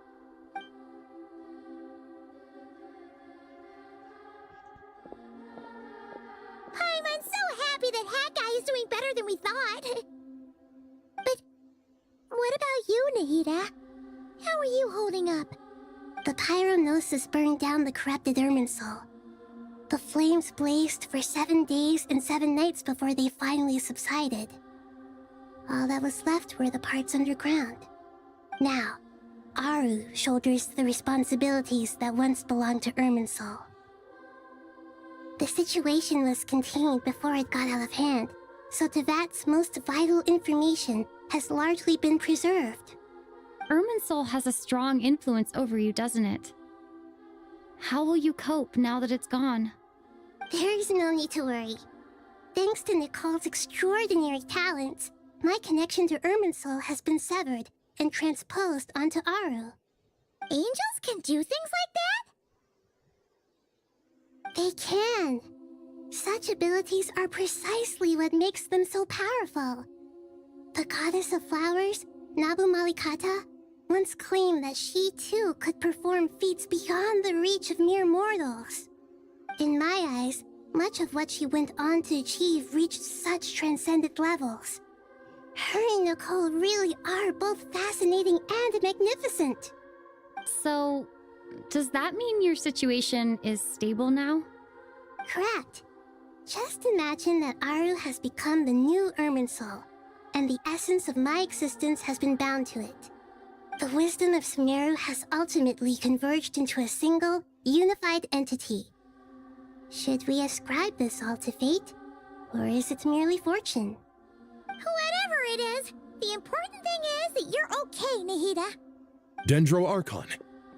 Speaker 2: I'm so happy that Hat Guy is doing better than we thought. But what about you, Nahida? How are you holding up? The pyronosis burned down the corrupted Irminsul. The flames blazed for 7 days and 7 nights before they finally subsided. All that was left were the parts underground. Now, Aru shoulders the responsibilities that once belonged to Irminsul. The situation was contained before it got out of hand, so Tevat's most vital information has largely been preserved.
Speaker 21: Irminsul has a strong influence over you, doesn't it? How will you cope now that it's gone?
Speaker 2: There is no need to worry. Thanks to Nicole's extraordinary talents, my connection to Irminsul has been severed and transposed onto Aru. Angels can do things like that? They can. Such abilities are precisely what makes them so powerful. The goddess of flowers, Nabu Malikata, once claimed that she too could perform feats beyond the reach of mere mortals. In my eyes, much of what she went on to achieve reached such transcendent levels. Her and Nicole really are both fascinating and magnificent.
Speaker 21: So, does that mean your situation is stable now?
Speaker 2: Correct. Just imagine that Aru has become the new Irminsul, and the essence of my existence has been bound to it. The wisdom of Sumeru has ultimately converged into a single, unified entity. Should we ascribe this all to fate, or is it merely fortune? Whatever it is, the important thing is that you're okay, Nahida.
Speaker 18: Dendro Archon,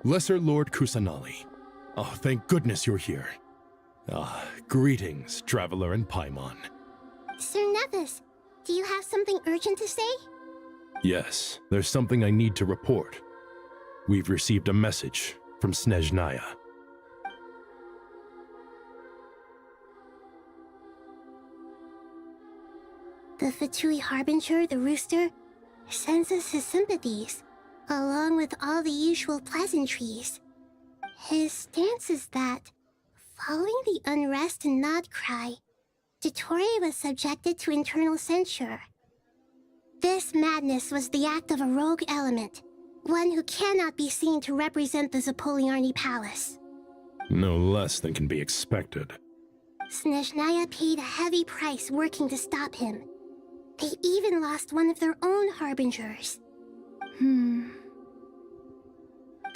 Speaker 18: Lesser Lord Kusanali. Oh, thank goodness you're here. Greetings, Traveler and Paimon.
Speaker 2: Sir Nevis, do you have something urgent to say?
Speaker 18: Yes, there's something I need to report. We've received a message from Snezhnaya.
Speaker 2: The Fatui Harbinger, the Rooster, sends us his sympathies, along with all the usual pleasantries. His stance is that, following the unrest and Nod Cry, Dottore was subjected to internal censure. This madness was the act of a rogue element, one who cannot be seen to represent the Zapoliarni Palace.
Speaker 18: No less than can be expected.
Speaker 2: Snezhnaya paid a heavy price working to stop him. They even lost one of their own harbingers. The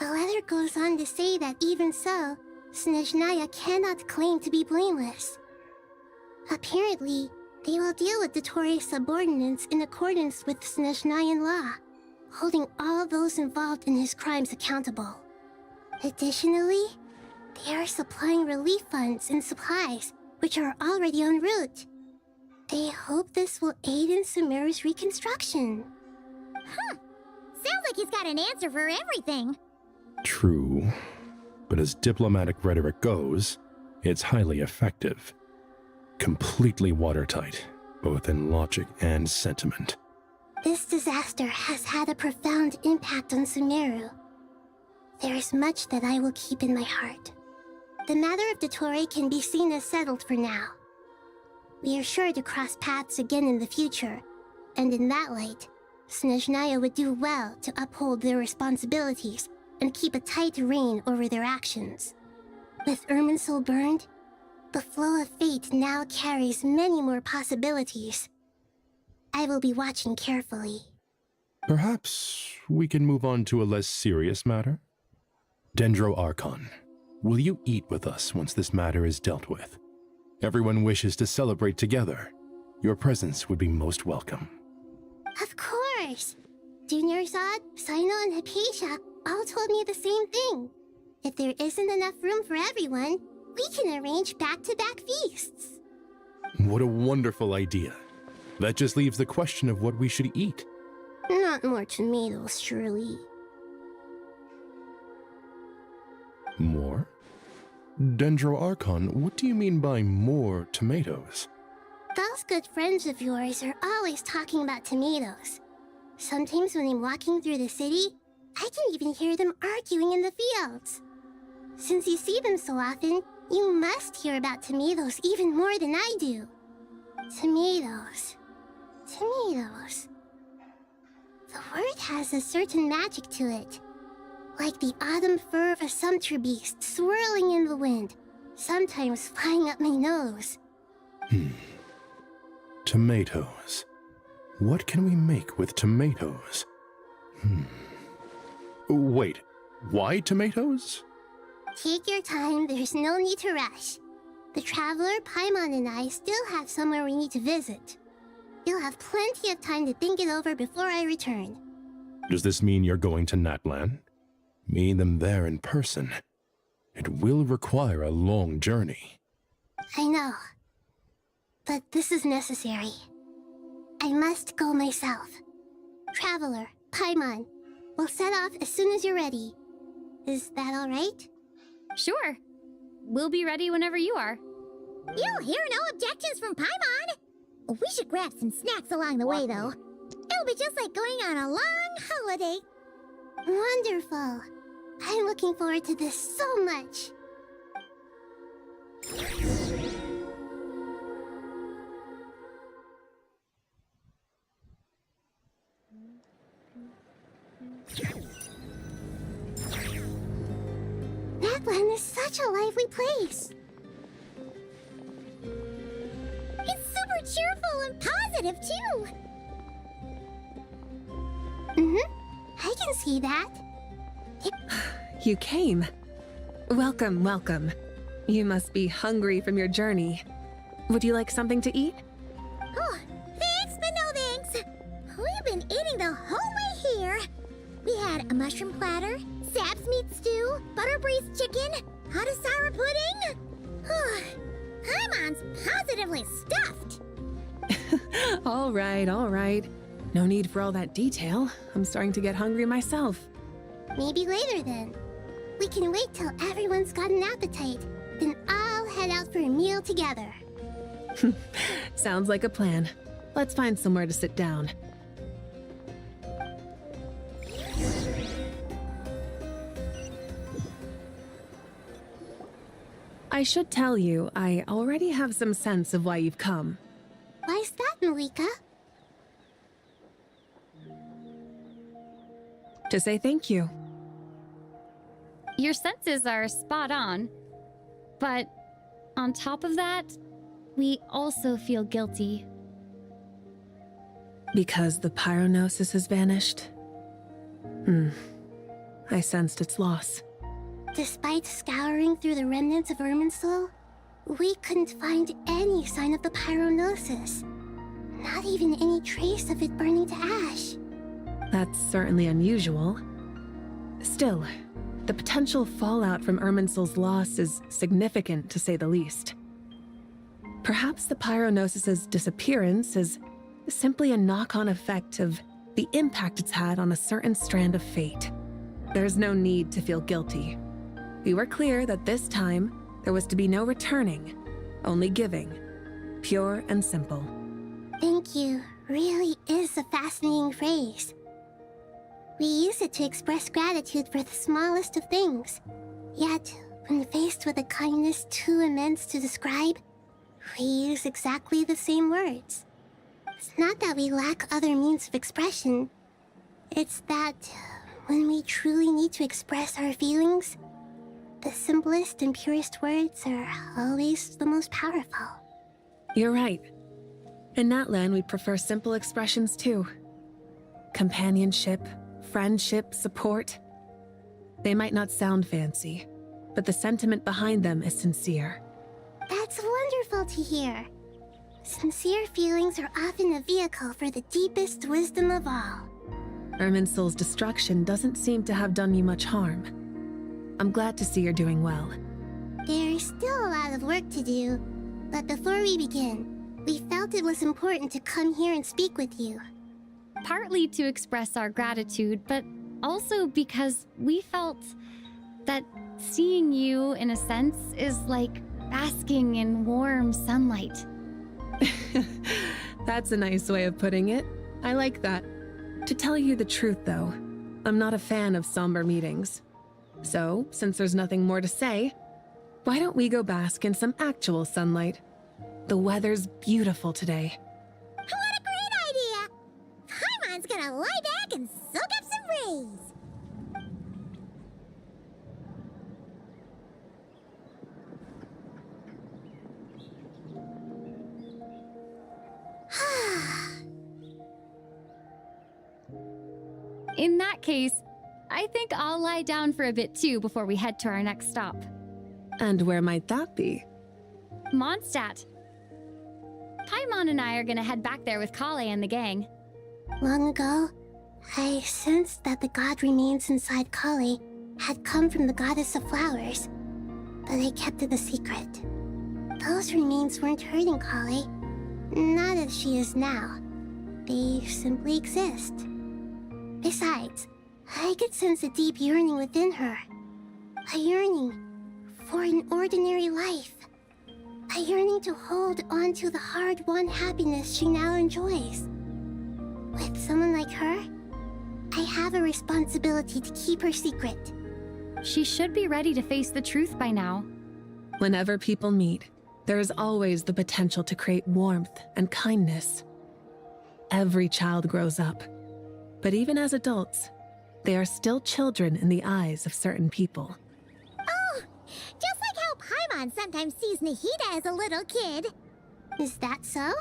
Speaker 2: letter goes on to say that even so, Snezhnaya cannot claim to be blameless. Apparently, they will deal with Dottore subordinates in accordance with Snezhnayan law, holding all those involved in his crimes accountable. Additionally, they are supplying relief funds and supplies, which are already en route. They hope this will aid in Sumeru's reconstruction.
Speaker 6: Sounds like he's got an answer for everything.
Speaker 20: True. But as diplomatic rhetoric goes, it's highly effective. Completely watertight, both in logic and sentiment.
Speaker 2: This disaster has had a profound impact on Sumeru. There is much that I will keep in my heart. The matter of Dottore can be seen as settled for now. We are sure to cross paths again in the future, and in that light, Snezhnaya would do well to uphold their responsibilities and keep a tight rein over their actions. With Irminsul burned, the flow of fate now carries many more possibilities. I will be watching carefully.
Speaker 20: Perhaps we can move on to a less serious matter? Dendro Archon, will you eat with us once this matter is dealt with? Everyone wishes to celebrate together. Your presence would be most welcome.
Speaker 2: Of course! Junior Zod, Sino, and Hypatia all told me the same thing. If there isn't enough room for everyone, we can arrange back-to-back feasts.
Speaker 20: What a wonderful idea. That just leaves the question of what we should eat.
Speaker 2: Not more tomatoes, surely.
Speaker 20: More? Dendro Archon, what do you mean by more tomatoes?
Speaker 2: Those good friends of yours are always talking about tomatoes. Sometimes when I'm walking through the city, I can even hear them arguing in the fields. Since you see them so often, you must hear about tomatoes even more than I do. Tomatoes. Tomatoes. The word has a certain magic to it. Like the autumn fur of a sumpter beast swirling in the wind, sometimes flying up my nose.
Speaker 20: Tomatoes. What can we make with tomatoes? Wait, why tomatoes?
Speaker 2: Take your time, there's no need to rush. The Traveler, Paimon, and I still have somewhere we need to visit. You'll have plenty of time to think it over before I return.
Speaker 20: Does this mean you're going to Natlan? Meeting them there in person. It will require a long journey.
Speaker 2: I know. But this is necessary. I must go myself. Traveler, Paimon, we'll set off as soon as you're ready. Is that all right?
Speaker 21: Sure. We'll be ready whenever you are.
Speaker 6: You'll hear no objections from Paimon. We should grab some snacks along the way, though. It'll be just like going on a long holiday.
Speaker 2: Wonderful. I'm looking forward to this so much. Natlan is such a lively place.
Speaker 6: It's super cheerful and positive, too.
Speaker 2: I can see that.
Speaker 23: You came. Welcome, welcome. You must be hungry from your journey. Would you like something to eat?
Speaker 6: Oh, thanks, but no thanks. We've been eating the whole way here. We had a mushroom platter, Sap's meat stew, butter braised chicken, hot asara pudding. Paimon's positively stuffed.
Speaker 23: All right, all right. No need for all that detail. I'm starting to get hungry myself.
Speaker 2: Maybe later then. We can wait till everyone's got an appetite, then I'll head out for a meal together.
Speaker 23: Sounds like a plan. Let's find somewhere to sit down. I should tell you, I already have some sense of why you've come.
Speaker 2: Why's that, Malika?
Speaker 23: To say thank you.
Speaker 21: Your senses are spot on. But on top of that, we also feel guilty.
Speaker 23: Because the pyronosis has vanished? I sensed its loss.
Speaker 2: Despite scouring through the remnants of Irminsul, we couldn't find any sign of the pyronosis. Not even any trace of it burning to ash.
Speaker 23: That's certainly unusual. Still, the potential fallout from Irminsul's loss is significant, to say the least. Perhaps the pyronosis's disappearance is simply a knock-on effect of the impact it's had on a certain strand of fate. There's no need to feel guilty. We were clear that this time, there was to be no returning, only giving. Pure and simple.
Speaker 2: Thank you really is a fascinating phrase. We use it to express gratitude for the smallest of things. Yet, when faced with a kindness too immense to describe, we use exactly the same words. It's not that we lack other means of expression. It's that when we truly need to express our feelings, the simplest and purest words are always the most powerful.
Speaker 23: You're right. In that land, we prefer simple expressions too. Companionship, friendship, support. They might not sound fancy, but the sentiment behind them is sincere.
Speaker 2: That's wonderful to hear. Sincere feelings are often a vehicle for the deepest wisdom of all.
Speaker 23: Irminsul's destruction doesn't seem to have done you much harm. I'm glad to see you're doing well.
Speaker 2: There's still a lot of work to do, but before we begin, we felt it was important to come here and speak with you.
Speaker 21: Partly to express our gratitude, but also because we felt that seeing you, in a sense, is like basking in warm sunlight.
Speaker 23: That's a nice way of putting it. I like that. To tell you the truth, though, I'm not a fan of somber meetings. So, since there's nothing more to say, why don't we go bask in some actual sunlight? The weather's beautiful today.
Speaker 6: What a great idea! Paimon's gonna lie back and soak up some rays.
Speaker 21: In that case, I think I'll lie down for a bit too before we head to our next stop.
Speaker 23: And where might that be?
Speaker 21: Mondstadt. Paimon and I are gonna head back there with Kale and the gang.
Speaker 2: Long ago, I sensed that the god remains inside Kali had come from the goddess of flowers, but I kept it a secret. Those remains weren't hurting Kali, not as she is now. They simply exist. Besides, I could sense a deep yearning within her. A yearning for an ordinary life. A yearning to hold on to the hard-won happiness she now enjoys. With someone like her, I have a responsibility to keep her secret.
Speaker 21: She should be ready to face the truth by now.
Speaker 23: Whenever people meet, there is always the potential to create warmth and kindness. Every child grows up, but even as adults, they are still children in the eyes of certain people.
Speaker 6: Oh, just like how Paimon sometimes sees Nahida as a little kid.
Speaker 2: Is that so?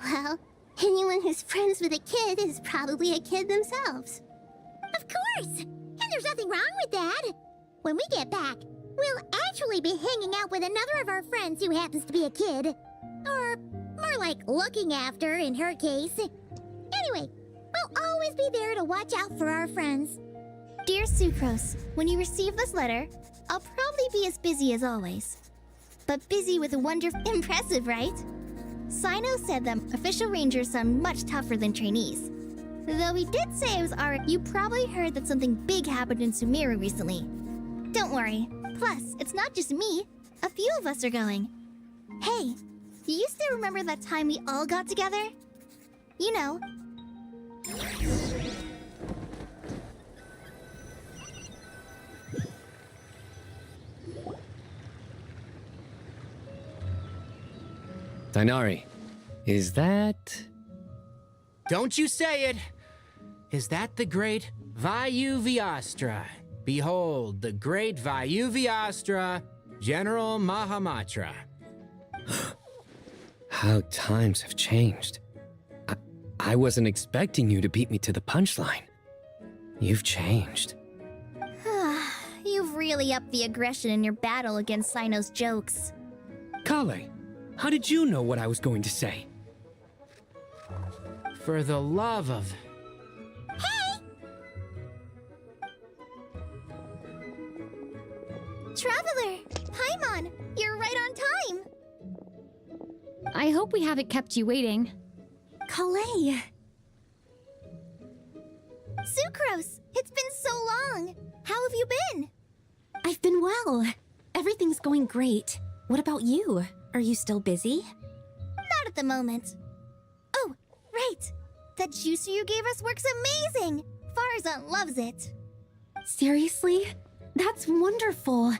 Speaker 2: Well, anyone who's friends with a kid is probably a kid themselves.
Speaker 6: Of course! And there's nothing wrong with that. When we get back, we'll actually be hanging out with another of our friends who happens to be a kid. Or more like looking after, in her case. Anyway, we'll always be there to watch out for our friends.
Speaker 3: Dear Sucrose, when you receive this letter, I'll probably be as busy as always. But busy with impressive, right? Sino said that official rangers sound much tougher than trainees. Though he did say it was alright. You probably heard that something big happened in Sumeru recently. Don't worry. Plus, it's not just me. A few of us are going. Hey, do you still remember that time we all got together? You know.
Speaker 19: Dainari, is that...
Speaker 9: Don't you say it! Is that the great Vayu-Vyastra? Behold, the great Vayu-Vyastra, General Mahamatra.
Speaker 19: How times have changed. I wasn't expecting you to beat me to the punchline. You've changed.
Speaker 3: You've really upped the aggression in your battle against Sino's jokes.
Speaker 19: Kale, how did you know what I was going to say?
Speaker 9: For the love of...
Speaker 3: Traveler! Paimon! You're right on time!
Speaker 21: I hope we haven't kept you waiting.
Speaker 7: Kalei!
Speaker 3: Sucrose! It's been so long! How have you been?
Speaker 7: I've been well. Everything's going great. What about you? Are you still busy?
Speaker 3: Not at the moment. Oh, right! That juicer you gave us works amazing! Farzan loves it!
Speaker 7: Seriously? That's wonderful.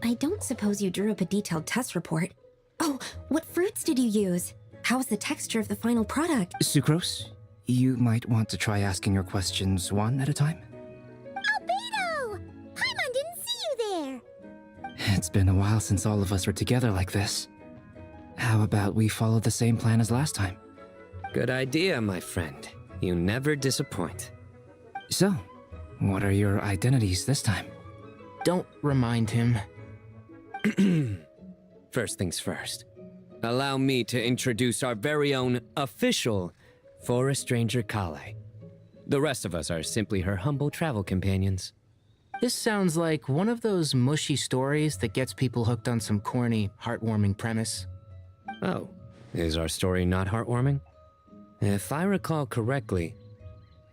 Speaker 7: I don't suppose you drew up a detailed test report. Oh, what fruits did you use? How's the texture of the final product?
Speaker 8: Sucrose, you might want to try asking your questions one at a time.
Speaker 6: Albedo! Paimon didn't see you there!
Speaker 8: It's been a while since all of us were together like this. How about we follow the same plan as last time?
Speaker 19: Good idea, my friend. You never disappoint.
Speaker 8: So, what are your identities this time?
Speaker 9: Don't remind him.
Speaker 19: First things first. Allow me to introduce our very own official Forest Ranger Kale. The rest of us are simply her humble travel companions.
Speaker 9: This sounds like one of those mushy stories that gets people hooked on some corny, heartwarming premise.
Speaker 19: Oh, is our story not heartwarming? If I recall correctly,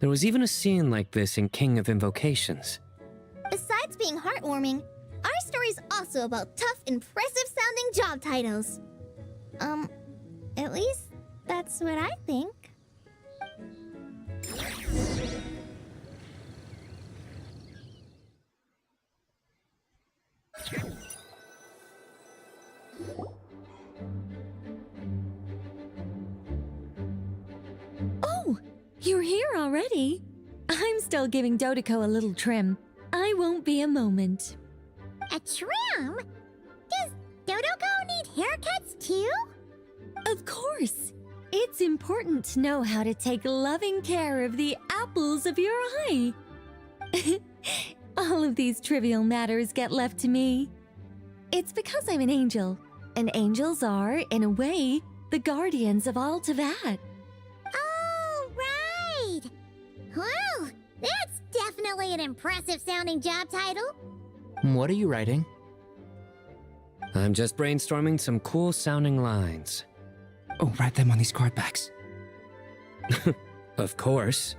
Speaker 19: there was even a scene like this in King of Invocations.
Speaker 3: Besides being heartwarming, our story's also about tough, impressive-sounding job titles. At least that's what I think.
Speaker 7: Oh, you're here already? I'm still giving Dodeko a little trim. I won't be a moment.
Speaker 6: A trim? Does Dodoko need haircuts too?
Speaker 7: Of course. It's important to know how to take loving care of the apples of your eye. All of these trivial matters get left to me. It's because I'm an angel, and angels are, in a way, the guardians of all Teyvat.
Speaker 6: Oh, right! Well, that's definitely an impressive-sounding job title.
Speaker 9: What are you writing?
Speaker 19: I'm just brainstorming some cool-sounding lines.
Speaker 8: Oh, write them on these card backs.
Speaker 19: Of course.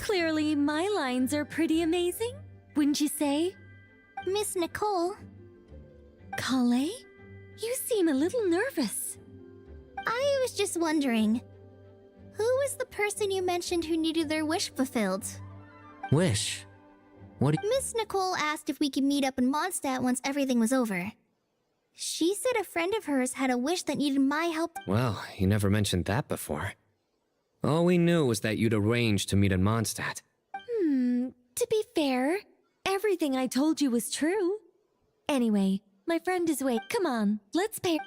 Speaker 7: Clearly, my lines are pretty amazing, wouldn't you say?
Speaker 3: Miss Nicole.
Speaker 7: Kale? You seem a little nervous.
Speaker 3: I was just wondering, who was the person you mentioned who needed their wish fulfilled?
Speaker 9: Wish? What?
Speaker 3: Miss Nicole asked if we could meet up in Mondstadt once everything was over. She said a friend of hers had a wish that needed my help.
Speaker 19: Well, you never mentioned that before. All we knew was that you'd arranged to meet in Mondstadt.
Speaker 7: To be fair, everything I told you was true. Anyway, my friend is awake. Come on, let's pay.